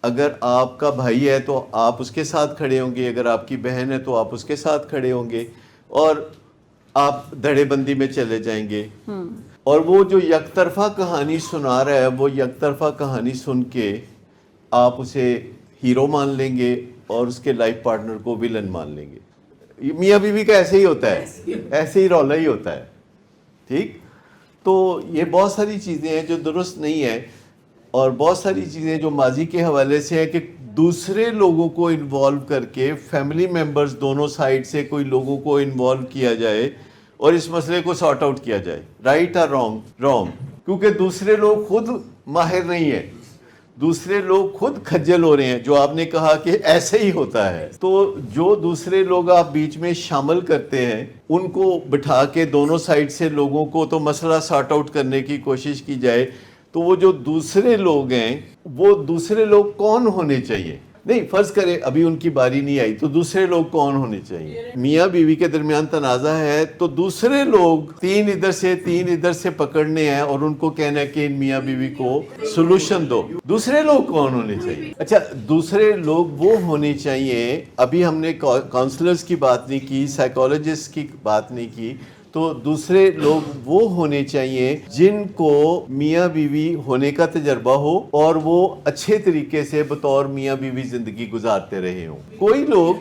اگر آپ کا بھائی ہے تو آپ اس کے ساتھ کھڑے ہوں گے, اگر آپ کی بہن ہے تو آپ اس کے ساتھ کھڑے ہوں گے, اور آپ دھڑے بندی میں چلے جائیں گے. اور وہ جو یک طرفہ کہانی سنا رہا ہے, وہ یک طرفہ کہانی سن کے آپ اسے ہیرو مان لیں گے اور اس کے لائف پارٹنر کو ولن مان لیں گے. میاں بیوی کا ایسے ہی ہوتا ہے, ایسے ہی رولا ہی ہوتا ہے. ٹھیک, تو یہ بہت ساری چیزیں ہیں جو درست نہیں ہیں, اور بہت ساری چیزیں جو ماضی کے حوالے سے ہیں کہ دوسرے لوگوں کو انوالو کر کے, فیملی ممبرز دونوں سائڈ سے کوئی لوگوں کو انوالو کیا جائے اور اس مسئلے کو سارٹ آؤٹ کیا جائے. رائٹ اور رانگ؟ رانگ, کیونکہ دوسرے لوگ خود ماہر نہیں ہیں, دوسرے لوگ خود کھجل ہو رہے ہیں. جو آپ نے کہا کہ ایسے ہی ہوتا ہے, تو جو دوسرے لوگ آپ بیچ میں شامل کرتے ہیں ان کو بٹھا کے دونوں سائڈ سے لوگوں کو تو مسئلہ سارٹ آؤٹ کرنے کی کوشش کی جائے, تو وہ جو دوسرے لوگ ہیں وہ دوسرے لوگ کون ہونے چاہیے؟ نہیں, فرض کریں ابھی ان کی باری نہیں آئی, تو دوسرے لوگ کون ہونے چاہیے؟ میاں بیوی کے درمیان تنازع ہے تو دوسرے لوگ تین ادھر سے تین ادھر سے پکڑنے ہیں اور ان کو کہنا ہے کہ ان میاں بیوی کو سولوشن دو. دوسرے لوگ کون ہونے چاہیے؟ اچھا, دوسرے لوگ وہ ہونے چاہیے, ابھی ہم نے کاؤنسلرز کی بات نہیں کی, سائیکالوجسٹ کی بات نہیں کی, تو دوسرے لوگ وہ ہونے چاہیے جن کو میاں بیوی ہونے کا تجربہ ہو اور وہ اچھے طریقے سے بطور میاں بیوی زندگی گزارتے رہے ہوں. کوئی لوگ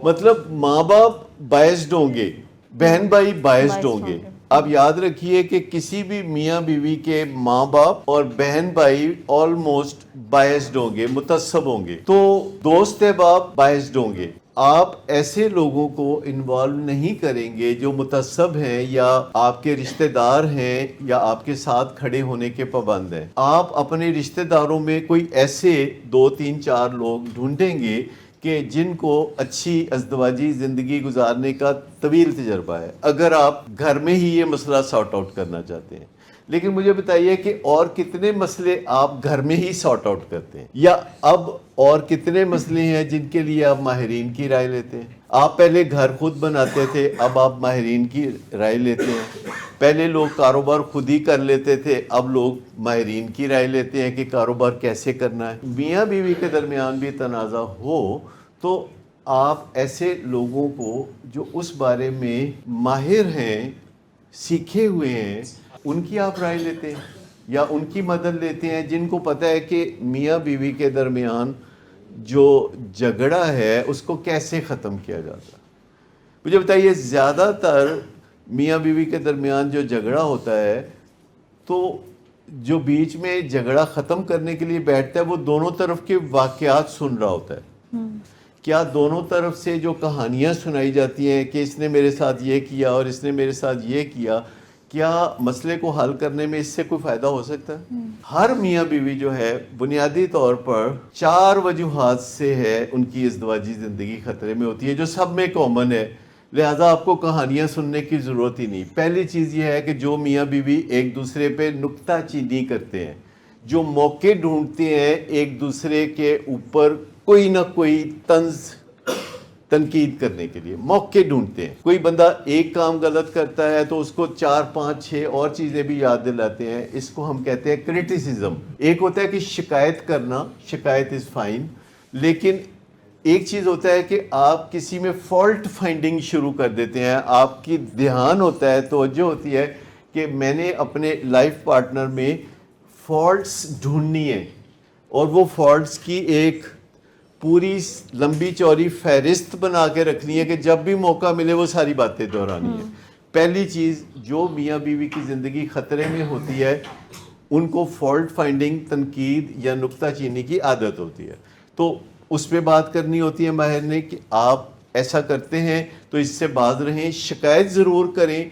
مطلب ماں باپ بائسڈ ہوں گے, بہن بھائی بائسڈ ہوں گے. اب یاد رکھیے کہ کسی بھی میاں بیوی کے ماں باپ اور بہن بھائی آلموسٹ بائسڈ ہوں گے, متعصب ہوں گے, تو دوست باپ بائسڈ ہوں گے. آپ ایسے لوگوں کو انوالو نہیں کریں گے جو متعصب ہیں یا آپ کے رشتہ دار ہیں یا آپ کے ساتھ کھڑے ہونے کے پابند ہیں. آپ اپنے رشتہ داروں میں کوئی ایسے 2 3 4 لوگ ڈھونڈیں گے کہ جن کو اچھی ازدواجی زندگی گزارنے کا طویل تجربہ ہے, اگر آپ گھر میں ہی یہ مسئلہ سارٹ آؤٹ کرنا چاہتے ہیں. لیکن مجھے بتائیے کہ اور کتنے مسئلے آپ گھر میں ہی سارٹ آؤٹ کرتے ہیں, یا اب اور کتنے مسئلے ہیں جن کے لیے آپ ماہرین کی رائے لیتے ہیں؟ آپ پہلے گھر خود بناتے تھے, اب آپ ماہرین کی رائے لیتے ہیں. پہلے لوگ کاروبار خود ہی کر لیتے تھے, اب لوگ ماہرین کی رائے لیتے ہیں کہ کاروبار کیسے کرنا ہے. میاں بیوی کے درمیان بھی تنازع ہو تو آپ ایسے لوگوں کو جو اس بارے میں ماہر ہیں, سیکھے ہوئے ہیں, ان کی آپ رائے لیتے ہیں یا ان کی مدد لیتے ہیں جن کو پتہ ہے کہ میاں بیوی کے درمیان جو جھگڑا ہے اس کو کیسے ختم کیا جاتا ہے. مجھے بتائیے, زیادہ تر میاں بیوی کے درمیان جو جھگڑا ہوتا ہے تو جو بیچ میں جھگڑا ختم کرنے کے لیے بیٹھتا ہے وہ دونوں طرف کے واقعات سن رہا ہوتا ہے. کیا دونوں طرف سے جو کہانیاں سنائی جاتی ہیں کہ اس نے میرے ساتھ یہ کیا اور اس نے میرے ساتھ یہ کیا, کیا مسئلے کو حل کرنے میں اس سے کوئی فائدہ ہو سکتا ہے؟ ہر میاں بیوی جو ہے بنیادی طور پر 4 وجوہات سے ہے ان کی ازدواجی زندگی خطرے میں ہوتی ہے, جو سب میں کامن ہے, لہذا آپ کو کہانیاں سننے کی ضرورت ہی نہیں. پہلی چیز یہ ہے کہ جو میاں بیوی ایک دوسرے پہ نکتہ چینی کرتے ہیں, جو موقع ڈھونڈتے ہیں ایک دوسرے کے اوپر کوئی نہ کوئی طنز تنقید کرنے کے لیے, موقع ڈھونڈتے ہیں. کوئی بندہ ایک کام غلط کرتا ہے تو اس کو 4 5 6 اور چیزیں بھی یاد دلاتے ہیں. اس کو ہم کہتے ہیں کرٹیسزم. ایک ہوتا ہے کہ شکایت کرنا, شکایت از فائن, لیکن ایک چیز ہوتا ہے کہ آپ کسی میں فالٹ فائنڈنگ شروع کر دیتے ہیں. آپ کی دھیان ہوتا ہے, توجہ ہوتی ہے کہ میں نے اپنے لائف پارٹنر میں فالٹس ڈھونڈنی ہے اور وہ فالٹس کی ایک پوری لمبی چوڑی فہرست بنا کے رکھنی ہے کہ جب بھی موقع ملے وہ ساری باتیں دہرانی ہیں. پہلی چیز, جو میاں بیوی کی زندگی خطرے میں ہوتی ہے ان کو فالٹ فائنڈنگ, تنقید یا نکتہ چینی کی عادت ہوتی ہے. تو اس پہ بات کرنی ہوتی ہے ماہر نے کہ آپ ایسا کرتے ہیں تو اس سے باز رہیں, شکایت ضرور کریں,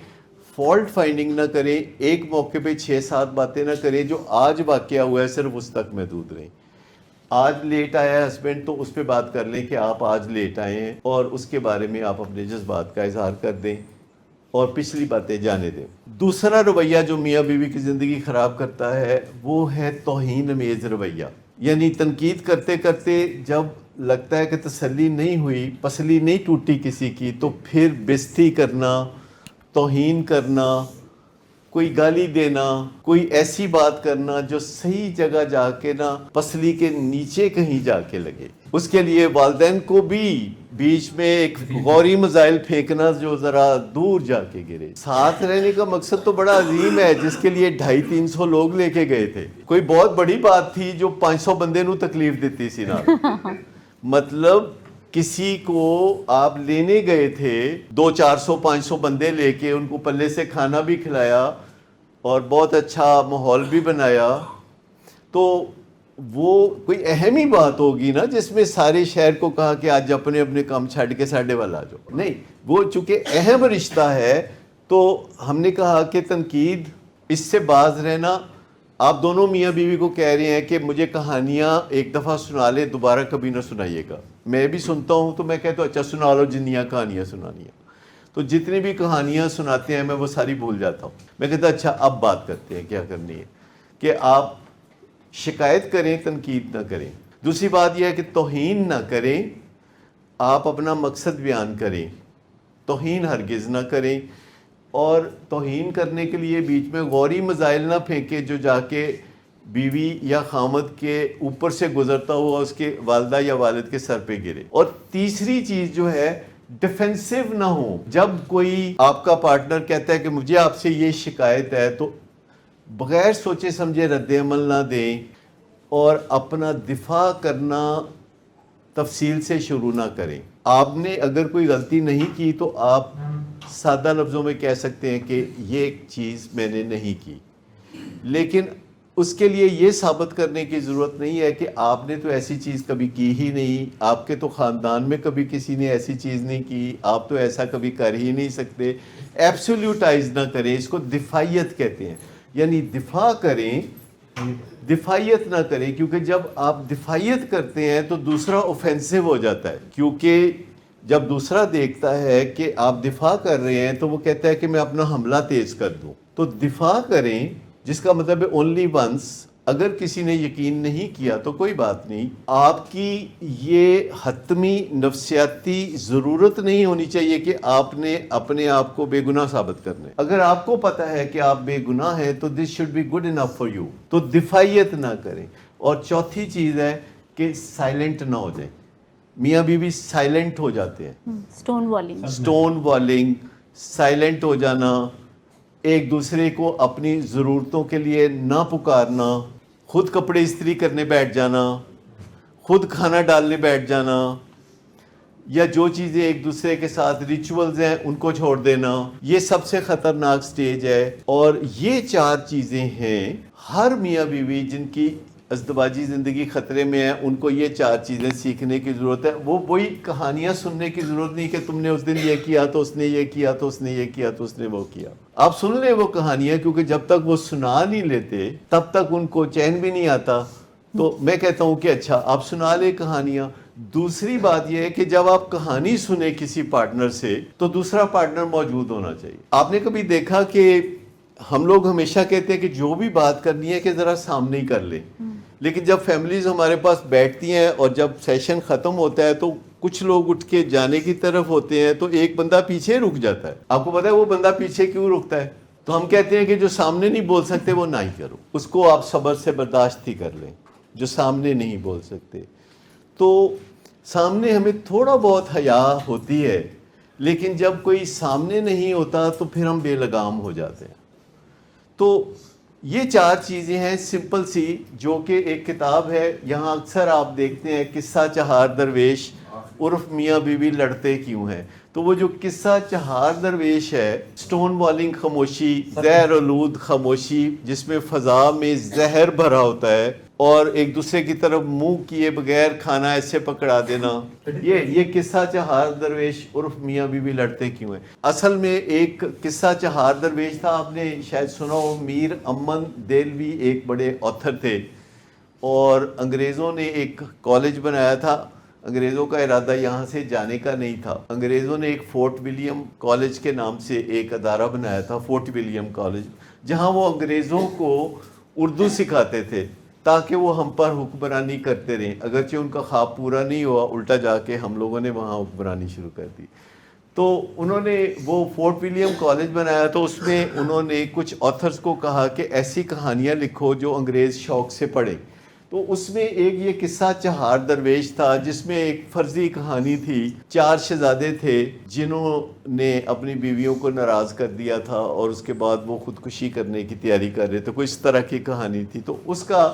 فالٹ فائنڈنگ نہ کریں, ایک موقع پہ 6 7 باتیں نہ کریں. جو آج واقعہ ہوا ہے صرف اس تک محدود رہیں. آج لیٹ آیا ہے ہسبینڈ تو اس پہ بات کر لیں کہ آپ آج لیٹ آئے ہیں اور اس کے بارے میں آپ اپنے جذبات کا اظہار کر دیں اور پچھلی باتیں جانے دیں. دوسرا رویہ جو میاں بیوی کی زندگی خراب کرتا ہے وہ ہے توہین امیز رویہ. یعنی تنقید کرتے کرتے جب لگتا ہے کہ تسلی نہیں ہوئی, پسلی نہیں ٹوٹی کسی کی, تو پھر بےزتی کرنا, توہین کرنا, کوئی گالی دینا, کوئی ایسی بات کرنا جو صحیح جگہ جا کے نا پسلی کے نیچے کہیں جا کے لگے. اس کے لیے والدین کو بھی بیچ میں ایک غوری مزائل پھینکنا جو ذرا دور جا کے گرے. ساتھ رہنے کا مقصد تو بڑا عظیم ہے جس کے لیے 250-300 لوگ لے کے گئے تھے. کوئی بہت بڑی بات تھی جو 500 بندے نو تکلیف دیتی سی نا. مطلب کسی کو آپ لینے گئے تھے 200-400-500 بندے لے کے, ان کو پلے سے کھانا بھی کھلایا اور بہت اچھا ماحول بھی بنایا, تو وہ کوئی اہم ہی بات ہوگی نا جس میں سارے شہر کو کہا کہ آج اپنے اپنے کام چھڈ کے ساڈے والا آ جاؤ. نہیں, وہ چونکہ اہم رشتہ ہے تو ہم نے کہا کہ تنقید, اس سے باز رہنا. آپ دونوں میاں بیوی کو کہہ رہے ہیں کہ مجھے کہانیاں ایک دفعہ سنا لے, دوبارہ کبھی نہ سنائیے گا. میں بھی سنتا ہوں تو میں کہتا ہوں اچھا سنا لو جنیاں کہانیاں سنانی ہیں. تو جتنی بھی کہانیاں سناتے ہیں میں وہ ساری بھول جاتا ہوں. میں کہتا اچھا اب بات کرتے ہیں کیا کرنی ہے, کہ آپ شکایت کریں, تنقید نہ کریں. دوسری بات یہ ہے کہ توہین نہ کریں, آپ اپنا مقصد بیان کریں, توہین ہرگز نہ کریں. اور توہین کرنے کے لیے بیچ میں غوری مزائل نہ پھینکے جو جا کے بیوی یا خامد کے اوپر سے گزرتا ہوا اس کے والدہ یا والد کے سر پہ گرے. اور تیسری چیز جو ہے ڈیفینسو نہ ہو. جب کوئی آپ کا پارٹنر کہتا ہے کہ مجھے آپ سے یہ شکایت ہے تو بغیر سوچے سمجھے رد عمل نہ دیں اور اپنا دفاع کرنا تفصیل سے شروع نہ کریں. آپ نے اگر کوئی غلطی نہیں کی تو آپ سادہ لفظوں میں کہہ سکتے ہیں کہ یہ چیز میں نے نہیں کی, لیکن اس کے لیے یہ ثابت کرنے کی ضرورت نہیں ہے کہ آپ نے تو ایسی چیز کبھی کی ہی نہیں, آپ کے تو خاندان میں کبھی کسی نے ایسی چیز نہیں کی, آپ تو ایسا کبھی کر ہی نہیں سکتے. ایبسولیوٹائز نہ کریں, اس کو دفاعیت کہتے ہیں. یعنی دفاع کریں, دفاعیت نہ کریں, کیونکہ جب آپ دفاعیت کرتے ہیں تو دوسرا اوفینسو ہو جاتا ہے. کیونکہ جب دوسرا دیکھتا ہے کہ آپ دفاع کر رہے ہیں تو وہ کہتا ہے کہ میں اپنا حملہ تیز کر دوں. تو دفاع کریں, جس کا مطلب ہے اونلی ونس. اگر کسی نے یقین نہیں کیا تو کوئی بات نہیں, آپ کی یہ حتمی نفسیاتی ضرورت نہیں ہونی چاہیے کہ آپ نے اپنے آپ کو بے گناہ ثابت کرنا ہے. اگر آپ کو پتہ ہے کہ آپ بے گناہ ہیں تو this should be good enough for you, تو دفاعیت نہ کریں. اور چوتھی چیز ہے کہ سائلنٹ نہ ہو جائیں. میاں بیوی سائلنٹ ہو جاتے ہیں, سٹون والنگ, سائلنٹ ہو جانا, ایک دوسرے کو اپنی ضرورتوں کے لیے نہ پکارنا, خود کپڑے استری کرنے بیٹھ جانا, خود کھانا ڈالنے بیٹھ جانا, یا جو چیزیں ایک دوسرے کے ساتھ ریچولز ہیں ان کو چھوڑ دینا, یہ سب سے خطرناک سٹیج ہے. اور یہ 4 چیزیں ہیں ہر میاں بیوی جن کی ازدواجی زندگی خطرے میں ہے, ان کو یہ 4 چیزیں سیکھنے کی ضرورت ہے. وہی کہانیاں سننے کی ضرورت نہیں کہ تم نے اس دن یہ کیا تو اس نے یہ کیا تو اس نے یہ کیا تو اس نے وہ کیا. آپ سن لیں وہ کہانیاں, کیونکہ جب تک وہ سنا نہیں لیتے تب تک ان کو چین بھی نہیں آتا. تو میں کہتا ہوں کہ اچھا آپ سنا لیں کہانیاں. دوسری بات یہ ہے کہ جب آپ کہانی سنیں کسی پارٹنر سے تو دوسرا پارٹنر موجود ہونا چاہیے. آپ نے کبھی دیکھا کہ ہم لوگ ہمیشہ کہتے ہیں کہ جو بھی بات کرنی ہے کہ ذرا سامنے ہی کر لیں, لیکن جب فیملیز ہمارے پاس بیٹھتی ہیں اور جب سیشن ختم ہوتا ہے تو کچھ لوگ اٹھ کے جانے کی طرف ہوتے ہیں تو ایک بندہ پیچھے رک جاتا ہے. آپ کو پتا ہے وہ بندہ پیچھے کیوں رکتا ہے؟ تو ہم کہتے ہیں کہ جو سامنے نہیں بول سکتے وہ نہ ہی کرو, اس کو آپ صبر سے برداشت ہی کر لیں. جو سامنے نہیں بول سکتے, تو سامنے ہمیں تھوڑا بہت حیا ہوتی ہے, لیکن جب کوئی سامنے نہیں ہوتا تو پھر ہم بے لگام ہو جاتے ہیں. تو یہ 4 چیزیں ہیں سمپل سی, جو کہ ایک کتاب ہے. یہاں اکثر آپ دیکھتے ہیں قصہ چہار درویش عرف میاں بیوی لڑتے کیوں ہیں. تو وہ جو قصہ چہار درویش ہے, سٹون والنگ خاموشی, زہر آلود خاموشی, جس میں فضا میں زہر بھرا ہوتا ہے اور ایک دوسرے کی طرف منہ کیے بغیر کھانا ایسے پکڑا دینا, یہ قصہ چہار درویش عرف میاں بیوی لڑتے کیوں ہیں. اصل میں ایک قصہ چہار درویش تھا, آپ نے شاید سنا ہو. میر امن دہلوی ایک بڑے آتھر تھے, اور انگریزوں نے ایک کالج بنایا تھا. انگریزوں کا ارادہ یہاں سے جانے کا نہیں تھا. انگریزوں نے ایک فورٹ ولیم کالج کے نام سے ایک ادارہ بنایا تھا, فورٹ ولیم کالج, جہاں وہ انگریزوں کو اردو سکھاتے تھے تاکہ وہ ہم پر حکمرانی کرتے رہیں. اگرچہ ان کا خواب پورا نہیں ہوا, الٹا جا کے ہم لوگوں نے وہاں حکمرانی شروع کر دی. تو انہوں نے وہ فورٹ ولیم کالج بنایا, تو اس میں انہوں نے کچھ آتھرز کو کہا کہ ایسی کہانیاں لکھو جو انگریز شوق سے پڑھیں. تو اس میں ایک یہ قصہ چہار درویش تھا, جس میں ایک فرضی کہانی تھی. 4 شہزادے تھے جنہوں نے اپنی بیویوں کو ناراض کر دیا تھا, اور اس کے بعد وہ خودکشی کرنے کی تیاری کر رہے تھے. کوئی اس طرح کی کہانی تھی. تو اس کا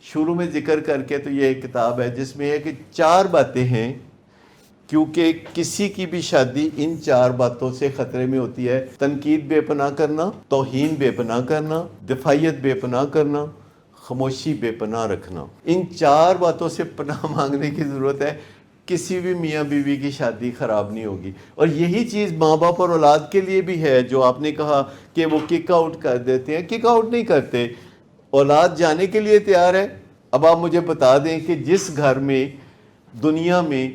شروع میں ذکر کر کے تو یہ ایک کتاب ہے جس میں ہے کہ 4 باتیں ہیں, کیونکہ کسی کی بھی شادی ان 4 باتوں سے خطرے میں ہوتی ہے. تنقید بے پناہ کرنا, توہین بے پناہ کرنا, دفاعیت بے پناہ کرنا, خاموشی بے پناہ رکھنا. ان 4 باتوں سے پناہ مانگنے کی ضرورت ہے. کسی بھی میاں بیوی کی شادی خراب نہیں ہوگی. اور یہی چیز ماں باپ اور اولاد کے لیے بھی ہے. جو آپ نے کہا کہ وہ کک آؤٹ کر دیتے ہیں, کک آؤٹ نہیں کرتے. اولاد جانے کے لیے تیار ہے. اب آپ مجھے بتا دیں کہ جس گھر میں دنیا میں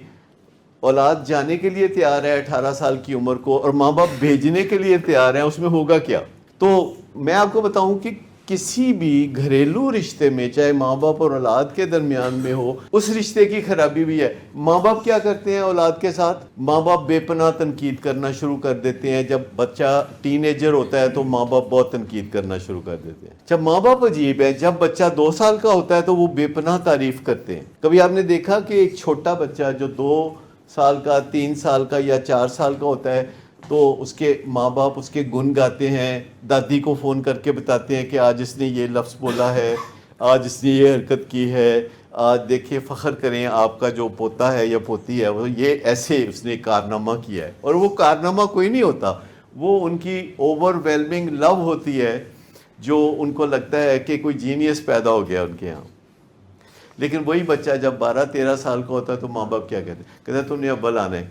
اولاد جانے کے لیے تیار ہے 18 سال کی عمر کو, اور ماں باپ بھیجنے کے لیے تیار ہیں, اس میں ہوگا کیا؟ تو میں آپ کو بتاؤں کہ کسی بھی گھریلو رشتے میں, چاہے ماں باپ اور اولاد کے درمیان میں ہو, اس رشتے کی خرابی بھی ہے. ماں باپ کیا کرتے ہیں اولاد کے ساتھ؟ ماں باپ بے پناہ تنقید کرنا شروع کر دیتے ہیں. جب بچہ ٹین ایجر ہوتا ہے تو ماں باپ بہت تنقید کرنا شروع کر دیتے ہیں. جب ماں باپ عجیب ہے, جب بچہ 2 سال کا ہوتا ہے تو وہ بے پناہ تعریف کرتے ہیں. کبھی آپ نے دیکھا کہ ایک چھوٹا بچہ جو 2 سال کا, 3 سال کا یا 4 سال کا ہوتا ہے, تو اس کے ماں باپ اس کے گن گاتے ہیں, دادی کو فون کر کے بتاتے ہیں کہ آج اس نے یہ لفظ بولا ہے, آج اس نے یہ حرکت کی ہے, آج دیکھیں فخر کریں آپ کا جو پوتا ہے یا پوتی ہے وہ یہ ایسے اس نے کارنامہ کیا ہے. اور وہ کارنامہ کوئی نہیں ہوتا, وہ ان کی اوور ویلمنگ لو ہوتی ہے, جو ان کو لگتا ہے کہ کوئی جینیس پیدا ہو گیا ان کے ہاں. لیکن وہی بچہ جب 12-13 سال کا ہوتا ہے تو ماں باپ کیا کہتے ہیں؟ کہتے ہیں تم نے اول آنا ہے,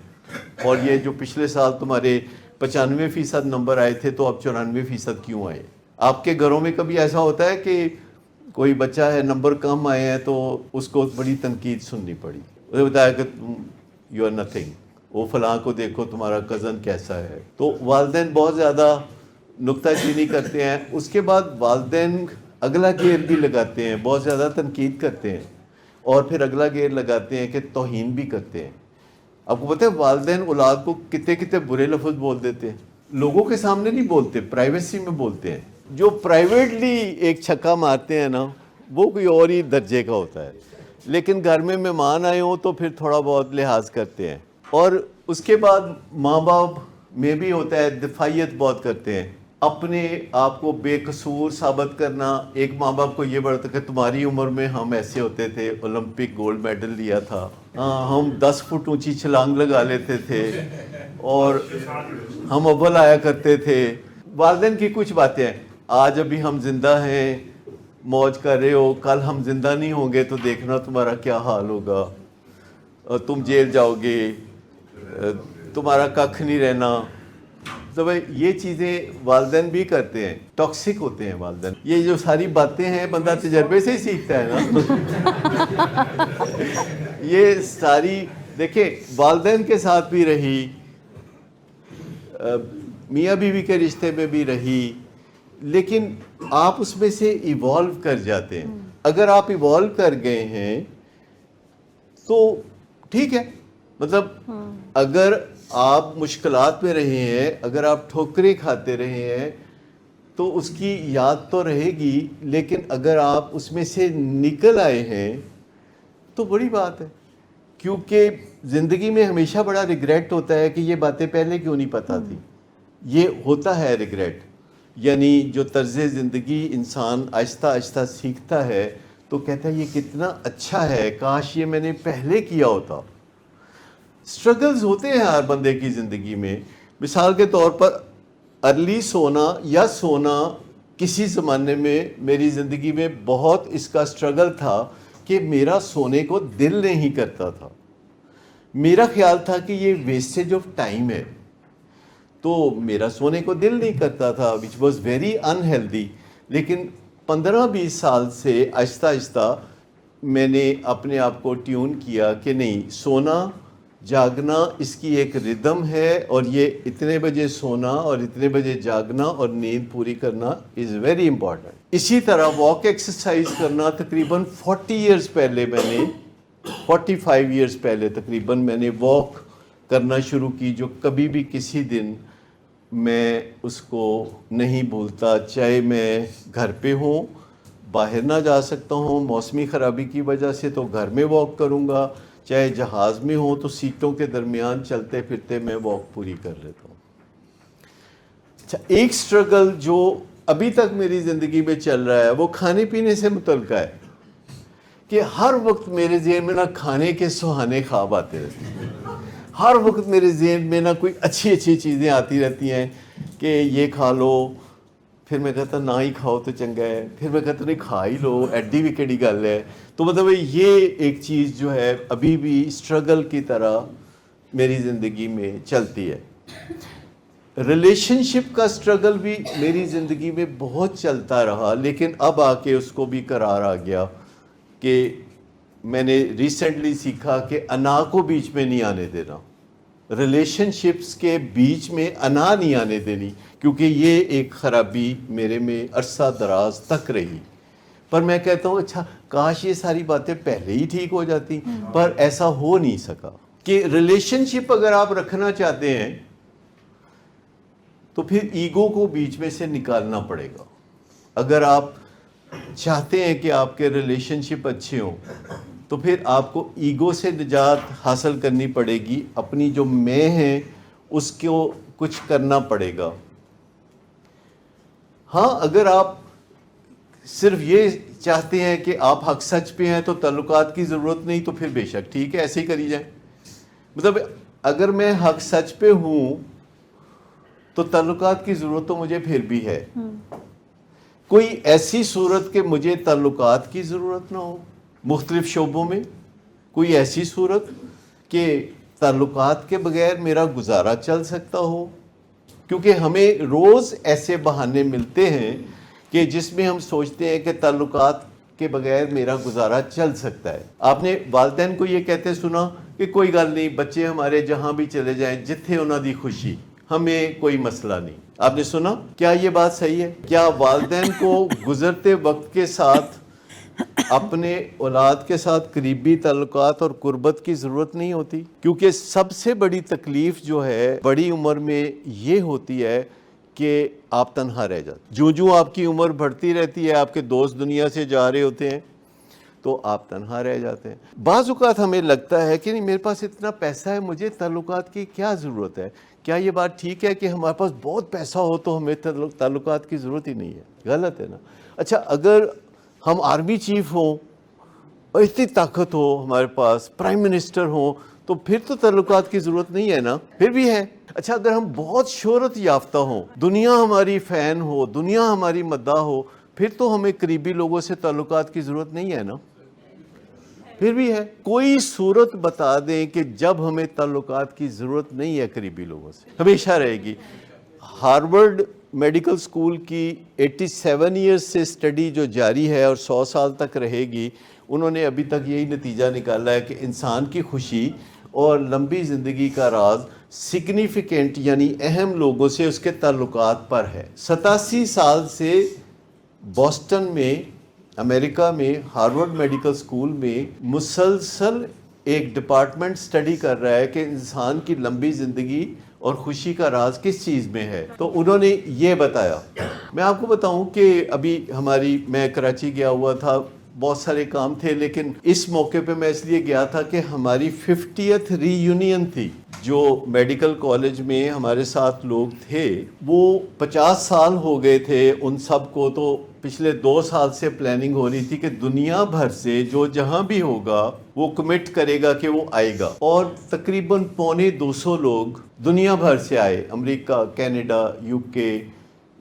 اور یہ جو پچھلے سال تمہارے 95% نمبر آئے تھے تو اب 94% کیوں آئے؟ آپ کے گھروں میں کبھی ایسا ہوتا ہے کہ کوئی بچہ ہے نمبر کم آئے ہیں تو اس کو بڑی تنقید سننی پڑی, اسے بتایا کہ یو آر نتھنگ, وہ فلاں کو دیکھو تمہارا کزن کیسا ہے. تو والدین بہت زیادہ نکتہ چینی کرتے ہیں. اس کے بعد والدین اگلا گیئر بھی لگاتے ہیں, بہت زیادہ تنقید کرتے ہیں, اور پھر اگلا گیئر لگاتے ہیں کہ توہین بھی کرتے ہیں. آپ کو پتہ ہے والدین اولاد کو کتنے کتنے برے لفظ بول دیتے ہیں. لوگوں کے سامنے نہیں بولتے, پرائیویسی میں بولتے ہیں. جو پرائیویٹلی ایک چھکا مارتے ہیں نا, وہ کوئی اور ہی درجے کا ہوتا ہے. لیکن گھر میں مہمان آئے ہوں تو پھر تھوڑا بہت لحاظ کرتے ہیں. اور اس کے بعد ماں باپ میں بھی ہوتا ہے, دفاعیت بہت کرتے ہیں, اپنے آپ کو بے قصور ثابت کرنا. ایک ماں باپ کو یہ بڑھتا کہ تمہاری عمر میں ہم ایسے ہوتے تھے, اولمپک گولڈ میڈل لیا تھا, ہاں ہم 10 فٹ اونچی چھلانگ لگا لیتے تھے, اور ہم اول آیا کرتے تھے. والدین کی کچھ باتیں ہیں, آج ابھی ہم زندہ ہیں, موج کر رہے ہو, کل ہم زندہ نہیں ہوں گے تو دیکھنا تمہارا کیا حال ہوگا, تم جیل جاؤ گے, تمہارا ککھ نہیں رہنا. تو بھائی یہ چیزیں والدین بھی کرتے ہیں, ٹاکسک ہوتے ہیں والدین. یہ جو ساری باتیں ہیں بندہ تجربے سے ہی سیکھتا ہے نا. یہ ساری دیکھیں والدین کے ساتھ بھی رہی, میاں بیوی کے رشتے میں بھی رہی, لیکن آپ اس میں سے ایوالو کر جاتے ہیں. اگر آپ ایوالو کر گئے ہیں تو ٹھیک ہے. مطلب اگر آپ مشکلات میں رہے ہیں, اگر آپ ٹھوکریں کھاتے رہے ہیں تو اس کی یاد تو رہے گی, لیکن اگر آپ اس میں سے نکل آئے ہیں تو بڑی بات ہے. کیونکہ زندگی میں ہمیشہ بڑا ریگریٹ ہوتا ہے کہ یہ باتیں پہلے کیوں نہیں پتہ تھی. یہ ہوتا ہے ریگریٹ, یعنی جو طرز زندگی انسان آہستہ آہستہ سیکھتا ہے تو کہتا ہے یہ کتنا اچھا ہے, کاش یہ میں نے پہلے کیا ہوتا. سٹرگلز ہوتے ہیں ہر بندے کی زندگی میں. مثال کے طور پر ارلی سونا یا سونا, کسی زمانے میں میری زندگی میں بہت اس کا سٹرگل تھا کہ میرا سونے کو دل نہیں کرتا تھا. میرا خیال تھا کہ یہ ویسٹیج آف ٹائم ہے, تو میرا سونے کو دل نہیں کرتا تھا, وچ واز ویری انہیلدی. لیکن 15-20 سال سے آہستہ آہستہ میں نے اپنے آپ کو ٹیون کیا کہ نہیں, سونا جاگنا اس کی ایک ردم ہے, اور یہ اتنے بجے سونا اور اتنے بجے جاگنا اور نیند پوری کرنا از ویری امپورٹنٹ. اسی طرح واک ایکسرسائز کرنا, تقریباً 40 ایئرز پہلے میں نے 45 ایئرز پہلے تقریباً میں نے واک کرنا شروع کی, جو کبھی بھی کسی دن میں اس کو نہیں بھولتا. چاہے میں گھر پہ ہوں, باہر نہ جا سکتا ہوں موسمی خرابی کی وجہ سے, تو گھر میں واک کروں گا. چاہے جہاز میں ہوں تو سیٹوں کے درمیان چلتے پھرتے میں واک پوری کر لیتا ہوں. اچھا, ایک سٹرگل جو ابھی تک میری زندگی میں چل رہا ہے وہ کھانے پینے سے متعلقہ ہے کہ ہر وقت میرے ذہن میں نہ کھانے کے سہانے خواب آتے رہتے ہیں. ہر وقت میرے ذہن میں نہ کوئی اچھی اچھی چیزیں آتی رہتی ہیں کہ یہ کھا لو, پھر میں کہتا نہ ہی کھاؤ تو چنگا ہے, پھر میں کہتا نہیں کھا ہی لو, ایڈی بھی کیڑی گل ہے. تو مطلب یہ ایک چیز جو ہے ابھی بھی سٹرگل کی طرح میری زندگی میں چلتی ہے. ریلیشن شپ کا سٹرگل بھی میری زندگی میں بہت چلتا رہا, لیکن اب آ کے اس کو بھی قرار آ گیا کہ میں نے ریسنٹلی سیکھا کہ انا کو بیچ میں نہیں آنے دینا. ریلیشن شپس کے بیچ میں انا نہیں آنے دینی, کیونکہ یہ ایک خرابی میرے میں عرصہ دراز تک رہی. پر میں کہتا ہوں اچھا کاش یہ ساری باتیں پہلے ہی ٹھیک ہو جاتی, پر ایسا ہو نہیں سکا. کہ ریلیشن شپ اگر آپ رکھنا چاہتے ہیں تو پھر ایگو کو بیچ میں سے نکالنا پڑے گا. اگر آپ چاہتے ہیں کہ آپ کے ریلیشن شپ اچھے ہوں تو پھر آپ کو ایگو سے نجات حاصل کرنی پڑے گی, اپنی جو میں ہیں اس کو کچھ کرنا پڑے گا. ہاں, اگر آپ صرف یہ چاہتے ہیں کہ آپ حق سچ پہ ہیں تو تعلقات کی ضرورت نہیں, تو پھر بے شک ٹھیک ہے, ایسے ہی کری جائیں. مطلب اگر میں حق سچ پہ ہوں تو تعلقات کی ضرورت تو مجھے پھر بھی ہے. کوئی ایسی صورت کہ مجھے تعلقات کی ضرورت نہ ہو مختلف شعبوں میں, کوئی ایسی صورت کہ تعلقات کے بغیر میرا گزارا چل سکتا ہو. کیونکہ ہمیں روز ایسے بہانے ملتے ہیں کہ جس میں ہم سوچتے ہیں کہ تعلقات کے بغیر میرا گزارا چل سکتا ہے. آپ نے والدین کو یہ کہتے سنا کہ کوئی گل نہیں, بچے ہمارے جہاں بھی چلے جائیں, جتھے انہاں دی خوشی, ہمیں کوئی مسئلہ نہیں. آپ نے سنا؟ کیا یہ بات صحیح ہے؟ کیا والدین کو گزرتے وقت کے ساتھ اپنے اولاد کے ساتھ قریبی تعلقات اور قربت کی ضرورت نہیں ہوتی؟ کیونکہ سب سے بڑی تکلیف جو ہے بڑی عمر میں یہ ہوتی ہے کہ آپ تنہا رہ جاتے. جو آپ کی عمر بڑھتی رہتی ہے، آپ کے دوست دنیا سے جا رہے ہوتے ہیں تو آپ تنہا رہ جاتے ہیں. بعض اوقات ہمیں لگتا ہے کہ نہیں، میرے پاس اتنا پیسہ ہے، مجھے تعلقات کی کیا ضرورت ہے. کیا یہ بات ٹھیک ہے کہ ہمارے پاس بہت پیسہ ہو تو ہمیں تعلقات کی ضرورت ہی نہیں ہے؟ غلط ہے نا. اچھا، اگر ہم آرمی چیف ہوں اور اتنی طاقت ہو ہمارے پاس، پرائم منسٹر ہوں، تو پھر تو تعلقات کی ضرورت نہیں ہے نا. پھر بھی ہے. اچھا، اگر ہم بہت شہرت یافتہ ہوں، دنیا ہماری فین ہو، دنیا ہماری مداح ہو، پھر تو ہمیں قریبی لوگوں سے تعلقات کی ضرورت نہیں ہے نا. پھر بھی ہے. کوئی صورت بتا دیں کہ جب ہمیں تعلقات کی ضرورت نہیں ہے قریبی لوگوں سے؟ ہمیشہ رہے گی. ہارورڈ میڈیکل سکول کی 87 ایئرز سے اسٹڈی جو جاری ہے اور 100 سال تک رہے گی، انہوں نے ابھی تک یہی نتیجہ نکالا ہے کہ انسان کی خوشی اور لمبی زندگی کا راز سگنیفیکنٹ یعنی اہم لوگوں سے اس کے تعلقات پر ہے. 87 سال سے بوسٹن میں، امریکہ میں، ہارورڈ میڈیکل سکول میں مسلسل ایک ڈپارٹمنٹ اسٹڈی کر رہا ہے کہ انسان کی لمبی زندگی اور خوشی کا راز کس چیز میں ہے. تو انہوں نے یہ بتایا. میں آپ کو بتاؤں کہ ابھی میں کراچی گیا ہوا تھا، بہت سارے کام تھے، لیکن اس موقع پہ میں اس لیے گیا تھا کہ ہماری 50th ری یونین تھی. جو میڈیکل کالج میں ہمارے ساتھ لوگ تھے وہ 50 سال ہو گئے تھے ان سب کو. تو پچھلے 2 سال سے پلاننگ ہو رہی تھی کہ دنیا بھر سے جو جہاں بھی ہوگا وہ کمٹ کرے گا کہ وہ آئے گا. اور تقریباً 250 لوگ دنیا بھر سے آئے، America, Canada, UK،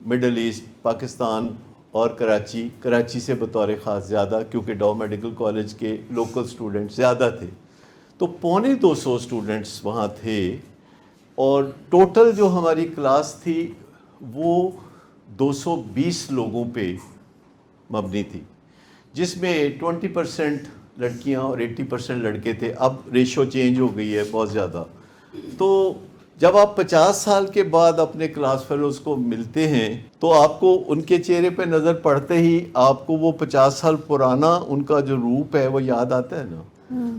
middle east, Pakistan اور کراچی سے بطور خاص زیادہ، کیونکہ ڈاؤ میڈیکل کالج کے لوکل سٹوڈنٹ زیادہ تھے. تو 250 سٹوڈنٹس وہاں تھے، اور ٹوٹل جو ہماری کلاس تھی وہ 220 لوگوں پہ مبنی تھی، جس میں 20% لڑکیاں اور 80% لڑکے تھے. اب ریشو چینج ہو گئی ہے بہت زیادہ. تو جب آپ 50 سال کے بعد اپنے کلاس فیلوز کو ملتے ہیں تو آپ کو ان کے چہرے پہ نظر پڑتے ہی آپ کو وہ 50 سال پرانا ان کا جو روپ ہے وہ یاد آتا ہے نا.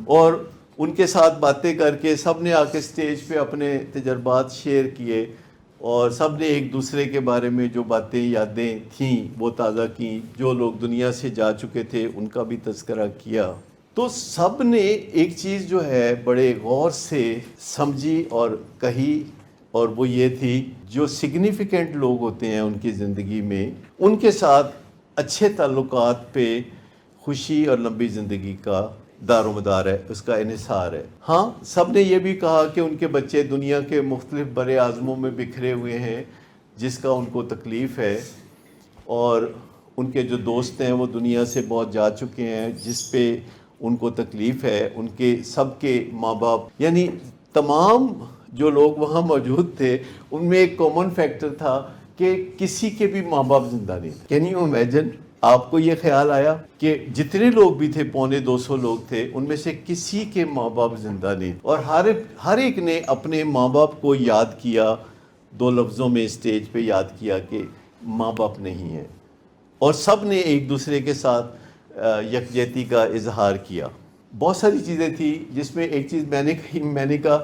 اور ان کے ساتھ باتیں کر کے سب نے آ کے اسٹیج پہ اپنے تجربات شیئر کیے، اور سب نے ایک دوسرے کے بارے میں جو باتیں، یادیں تھیں وہ تازہ کیں. جو لوگ دنیا سے جا چکے تھے ان کا بھی تذکرہ کیا. تو سب نے ایک چیز جو ہے بڑے غور سے سمجھی اور کہی، اور وہ یہ تھی جو سگنیفیکنٹ لوگ ہوتے ہیں ان کی زندگی میں، ان کے ساتھ اچھے تعلقات پہ خوشی اور لمبی زندگی کا دار و مدار ہے، اس کا انحصار ہے. ہاں، سب نے یہ بھی کہا کہ ان کے بچے دنیا کے مختلف بر اعظموں میں بکھرے ہوئے ہیں جس کا ان کو تکلیف ہے، اور ان کے جو دوست ہیں وہ دنیا سے بہت جا چکے ہیں جس پہ ان کو تکلیف ہے. ان کے سب کے ماں باپ، یعنی تمام جو لوگ وہاں موجود تھے ان میں ایک کامن فیکٹر تھا کہ کسی کے بھی ماں باپ زندہ نہیں. Can you imagine? آپ کو یہ خیال آیا کہ جتنے لوگ بھی تھے، 250 لوگ تھے، ان میں سے کسی کے ماں باپ زندہ نہیں، اور ہر ایک نے اپنے ماں باپ کو یاد کیا، 2 لفظوں میں اسٹیج پہ یاد کیا کہ ماں باپ نہیں ہیں. اور سب نے ایک دوسرے کے ساتھ یکجہتی کا اظہار کیا. بہت ساری چیزیں تھیں جس میں ایک چیز میں نے کہا،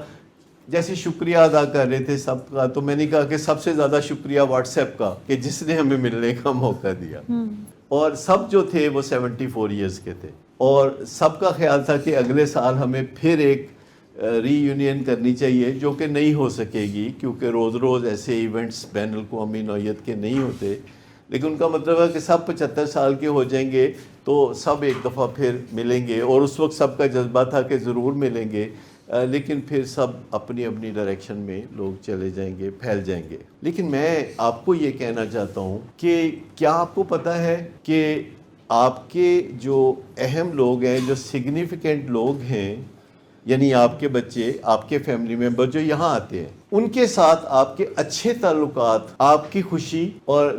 جیسے شکریہ ادا کر رہے تھے سب کا، تو میں نے کہا کہ سب سے زیادہ شکریہ واٹس ایپ کا کہ جس نے ہمیں ملنے کا موقع دیا. اور سب جو تھے وہ 74 ایئرز کے تھے، اور سب کا خیال تھا کہ اگلے سال ہمیں پھر ایک ری یونین کرنی چاہیے، جو کہ نہیں ہو سکے گی کیونکہ روز روز ایسے ایونٹس بین الاقوامی نوعیت کے نہیں ہوتے. لیکن ان کا مطلب ہے کہ سب 75 سال کے ہو جائیں گے تو سب ایک دفعہ پھر ملیں گے، اور اس وقت سب کا جذبہ تھا کہ ضرور ملیں گے، لیکن پھر سب اپنی اپنی ڈائریکشن میں لوگ چلے جائیں گے، پھیل جائیں گے. لیکن میں آپ کو یہ کہنا چاہتا ہوں کہ کیا آپ کو پتہ ہے کہ آپ کے جو اہم لوگ ہیں، جو سگنیفیکنٹ لوگ ہیں، یعنی آپ کے بچے، آپ کے فیملی ممبر جو یہاں آتے ہیں، ان کے ساتھ آپ کے اچھے تعلقات آپ کی خوشی اور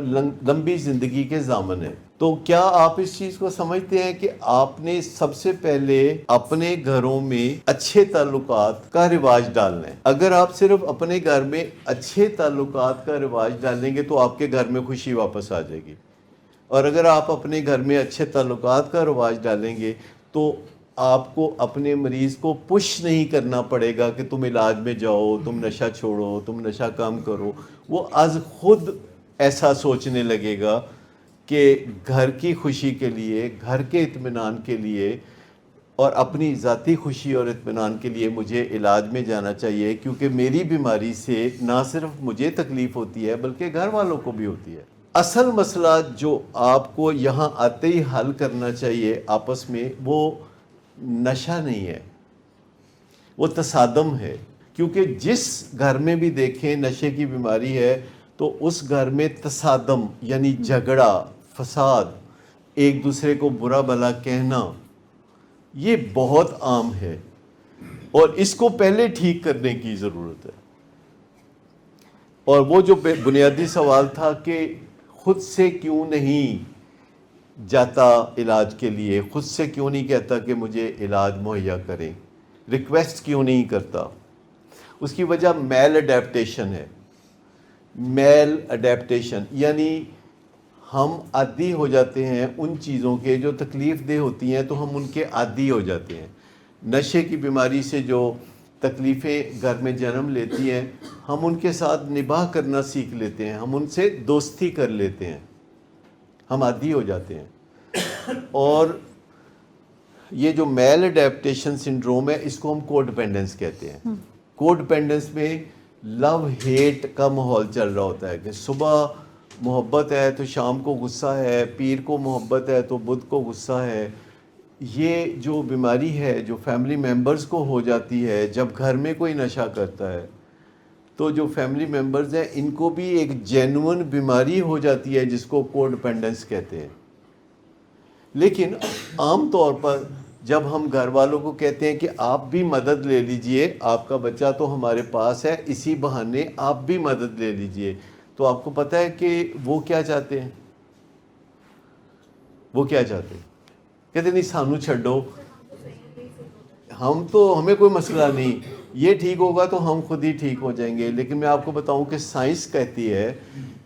لمبی زندگی کے ضامن ہیں. تو کیا آپ اس چیز کو سمجھتے ہیں کہ آپ نے سب سے پہلے اپنے گھروں میں اچھے تعلقات کا رواج ڈالنا ہے؟ اگر آپ صرف اپنے گھر میں اچھے تعلقات کا رواج ڈالیں گے تو آپ کے گھر میں خوشی واپس آ جائے گی، اور اگر آپ اپنے گھر میں اچھے تعلقات کا رواج ڈالیں گے تو آپ کو اپنے مریض کو پش نہیں کرنا پڑے گا کہ تم علاج میں جاؤ، تم نشہ چھوڑو، تم نشہ کم کرو. وہ از خود ایسا سوچنے لگے گا کہ گھر کی خوشی کے لیے، گھر کے اطمینان کے لیے اور اپنی ذاتی خوشی اور اطمینان کے لیے مجھے علاج میں جانا چاہیے، کیونکہ میری بیماری سے نہ صرف مجھے تکلیف ہوتی ہے بلکہ گھر والوں کو بھی ہوتی ہے. اصل مسئلہ جو آپ کو یہاں آتے ہی حل کرنا چاہیے آپس میں، وہ نشہ نہیں ہے، وہ تصادم ہے. کیونکہ جس گھر میں بھی دیکھیں نشے کی بیماری ہے تو اس گھر میں تصادم یعنی جھگڑا، فساد، ایک دوسرے کو برا بھلا کہنا، یہ بہت عام ہے اور اس کو پہلے ٹھیک کرنے کی ضرورت ہے. اور وہ جو بنیادی سوال تھا کہ خود سے کیوں نہیں جاتا علاج کے لیے، خود سے کیوں نہیں کہتا کہ مجھے علاج مہیا کریں، ریکویسٹ کیوں نہیں کرتا، اس کی وجہ میل اڈیپٹیشن ہے. میل اڈیپٹیشن یعنی ہم عادی ہو جاتے ہیں ان چیزوں کے جو تکلیف دہ ہوتی ہیں، تو ہم ان کے عادی ہو جاتے ہیں. نشے کی بیماری سے جو تکلیفیں گھر میں جنم لیتی ہیں، ہم ان کے ساتھ نباہ کرنا سیکھ لیتے ہیں، ہم ان سے دوستی کر لیتے ہیں، ہم عادی ہو جاتے ہیں. اور یہ جو میل اڈیپٹیشن سنڈروم ہے، اس کو ہم کو ڈیپینڈنس کہتے ہیں. کو ڈیپینڈنس میں لو ہیٹ کا ماحول چل رہا ہوتا ہے کہ صبح محبت ہے تو شام کو غصہ ہے، پیر کو محبت ہے تو بدھ کو غصہ ہے. یہ جو بیماری ہے جو فیملی ممبرز کو ہو جاتی ہے جب گھر میں کوئی نشہ کرتا ہے، تو جو فیملی ممبرز ہیں ان کو بھی ایک جینون بیماری ہو جاتی ہے جس کو کو ڈیپینڈنس کہتے ہیں. لیکن عام طور پر جب ہم گھر والوں کو کہتے ہیں کہ آپ بھی مدد لے لیجئے، آپ کا بچہ تو ہمارے پاس ہے، اسی بہانے آپ بھی مدد لے لیجئے، تو آپ کو پتہ ہے کہ وہ کیا چاہتے ہیں؟ وہ کیا چاہتے ہیں؟ کہتے نہیں سانو چھڈو، ہمیں کوئی مسئلہ نہیں، یہ ٹھیک ہوگا تو ہم خود ہی ٹھیک ہو جائیں گے. لیکن میں آپ کو بتاؤں کہ سائنس کہتی ہے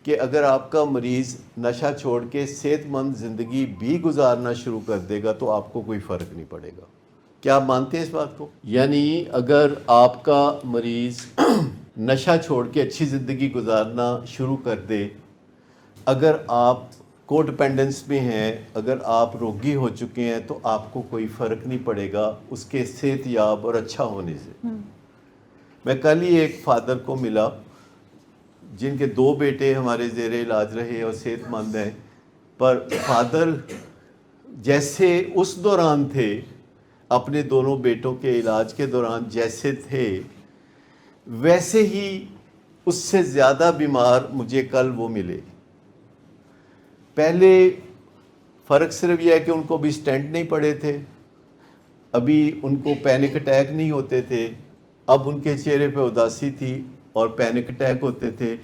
کہ اگر آپ کا مریض نشہ چھوڑ کے صحت مند زندگی بھی گزارنا شروع کر دے گا تو آپ کو کوئی فرق نہیں پڑے گا. کیا آپ مانتے ہیں اس بات کو؟ یعنی اگر آپ کا مریض نشہ چھوڑ کے اچھی زندگی گزارنا شروع کر دے، اگر آپ کو ڈیپینڈنس میں ہیں، اگر آپ روگی ہو چکے ہیں، تو آپ کو کوئی فرق نہیں پڑے گا اس کے صحت یاب اور اچھا ہونے سے. میں کل ہی ایک فادر کو ملا جن کے 2 بیٹے ہمارے زیر علاج رہے اور صحت مند ہیں، پر فادر جیسے اس دوران تھے، اپنے دونوں بیٹوں کے علاج کے دوران جیسے تھے، ویسے ہی اس سے زیادہ بیمار مجھے کل وہ ملے. پہلے فرق صرف یہ ہے کہ ان کو بھی سٹینٹ نہیں پڑے تھے، ابھی ان کو پینک اٹیک نہیں ہوتے تھے، اب ان کے چہرے پہ اداسی تھی اور پینک اٹیک ہوتے تھے،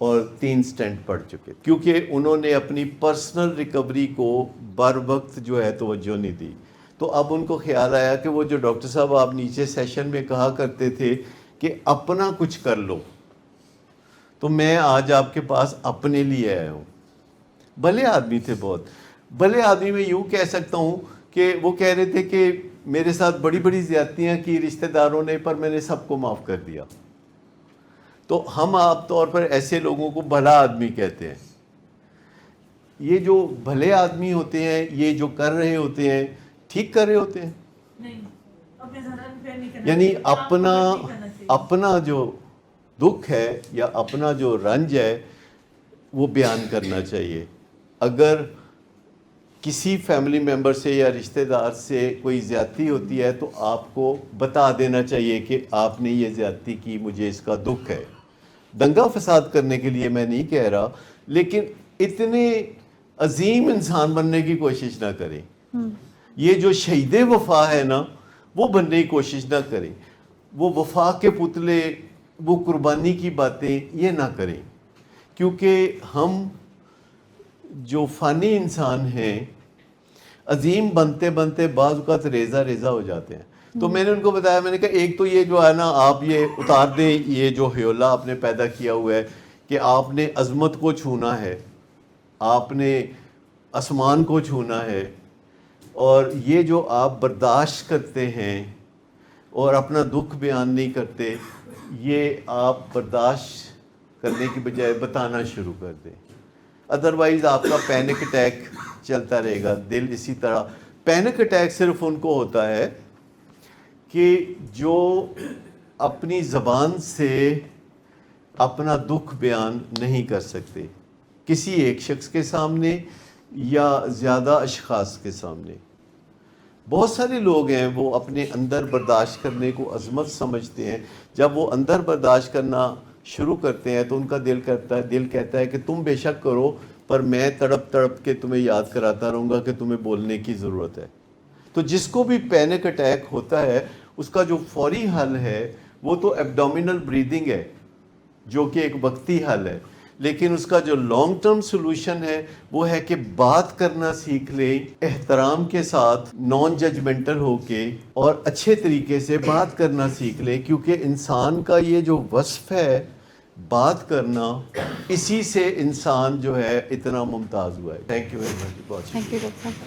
اور 3 سٹینٹ پڑ چکے کیونکہ انہوں نے اپنی پرسنل ریکوری کو بر وقت جو ہے توجہ نہیں دی. تو اب ان کو خیال آیا کہ وہ جو ڈاکٹر صاحب آپ نیچے سیشن میں کہا کرتے تھے کہ اپنا کچھ کر لو، تو میں آج آپ کے پاس اپنے لیے آیا ہوں. بھلے آدمی تھے، بہت بھلے آدمی. میں یوں کہہ سکتا ہوں کہ وہ کہہ رہے تھے کہ میرے ساتھ بڑی بڑی زیادتیاں کی رشتہ داروں نے، پر میں نے سب کو معاف کر دیا. تو ہم عام طور پر ایسے لوگوں کو بھلا آدمی کہتے ہیں. یہ جو بھلے آدمی ہوتے ہیں، یہ جو کر رہے ہوتے ہیں، ٹھیک کر رہے ہوتے ہیں. یعنی اپنا جو دکھ ہے یا اپنا جو رنج ہے وہ بیان کرنا چاہیے. اگر کسی فیملی ممبر سے یا رشتہ دار سے کوئی زیادتی ہوتی ہے تو آپ کو بتا دینا چاہیے کہ آپ نے یہ زیادتی کی، مجھے اس کا دکھ ہے. دنگا فساد کرنے کے لیے میں نہیں کہہ رہا، لیکن اتنے عظیم انسان بننے کی کوشش نہ کریں. یہ جو شہید وفا ہے نا، وہ بننے کی کوشش نہ کریں. وہ وفا کے پتلے، وہ قربانی کی باتیں یہ نہ کریں، کیونکہ ہم جو فانی انسان ہیں عظیم بنتے بنتے بعض اوقات ریزہ ریزہ ہو جاتے ہیں. تو میں نے ان کو بتایا, میں نے کہا ایک تو یہ جو ہے نا آپ یہ اتار دیں, یہ جو ہیولہ آپ نے پیدا کیا ہوا ہے کہ آپ نے عظمت کو چھونا ہے, آپ نے آسمان کو چھونا ہے, اور یہ جو آپ برداشت کرتے ہیں اور اپنا دکھ بیان نہیں کرتے, یہ آپ برداشت کرنے کی بجائے بتانا شروع کر دیں. ادروائز آپ کا پینک اٹیک چلتا رہے گا. دل اسی طرح, پینک اٹیک صرف ان کو ہوتا ہے کہ جو اپنی زبان سے اپنا دکھ بیان نہیں کر سکتے کسی ایک شخص کے سامنے یا زیادہ اشخاص کے سامنے. بہت سارے لوگ ہیں وہ اپنے اندر برداشت کرنے کو عظمت سمجھتے ہیں. جب وہ اندر برداشت کرنا شروع کرتے ہیں تو ان کا دل کہتا ہے کہ تم بے شک کرو, پر میں تڑپ تڑپ کے تمہیں یاد کراتا رہوں گا کہ تمہیں بولنے کی ضرورت ہے. تو جس کو بھی پینک اٹیک ہوتا ہے اس کا جو فوری حل ہے وہ تو ایبڈومینل بریدنگ ہے, جو کہ ایک وقتی حل ہے, لیکن اس کا جو لانگ ٹرم سولوشن ہے وہ ہے کہ بات کرنا سیکھ لیں احترام کے ساتھ, نان ججمنٹل ہو کے, اور اچھے طریقے سے بات کرنا سیکھ لیں, کیونکہ انسان کا یہ جو وصف ہے بات کرنا, اسی سے انسان جو ہے اتنا ممتاز ہوا ہے. Thank you very much. Thank you doctor صاحب.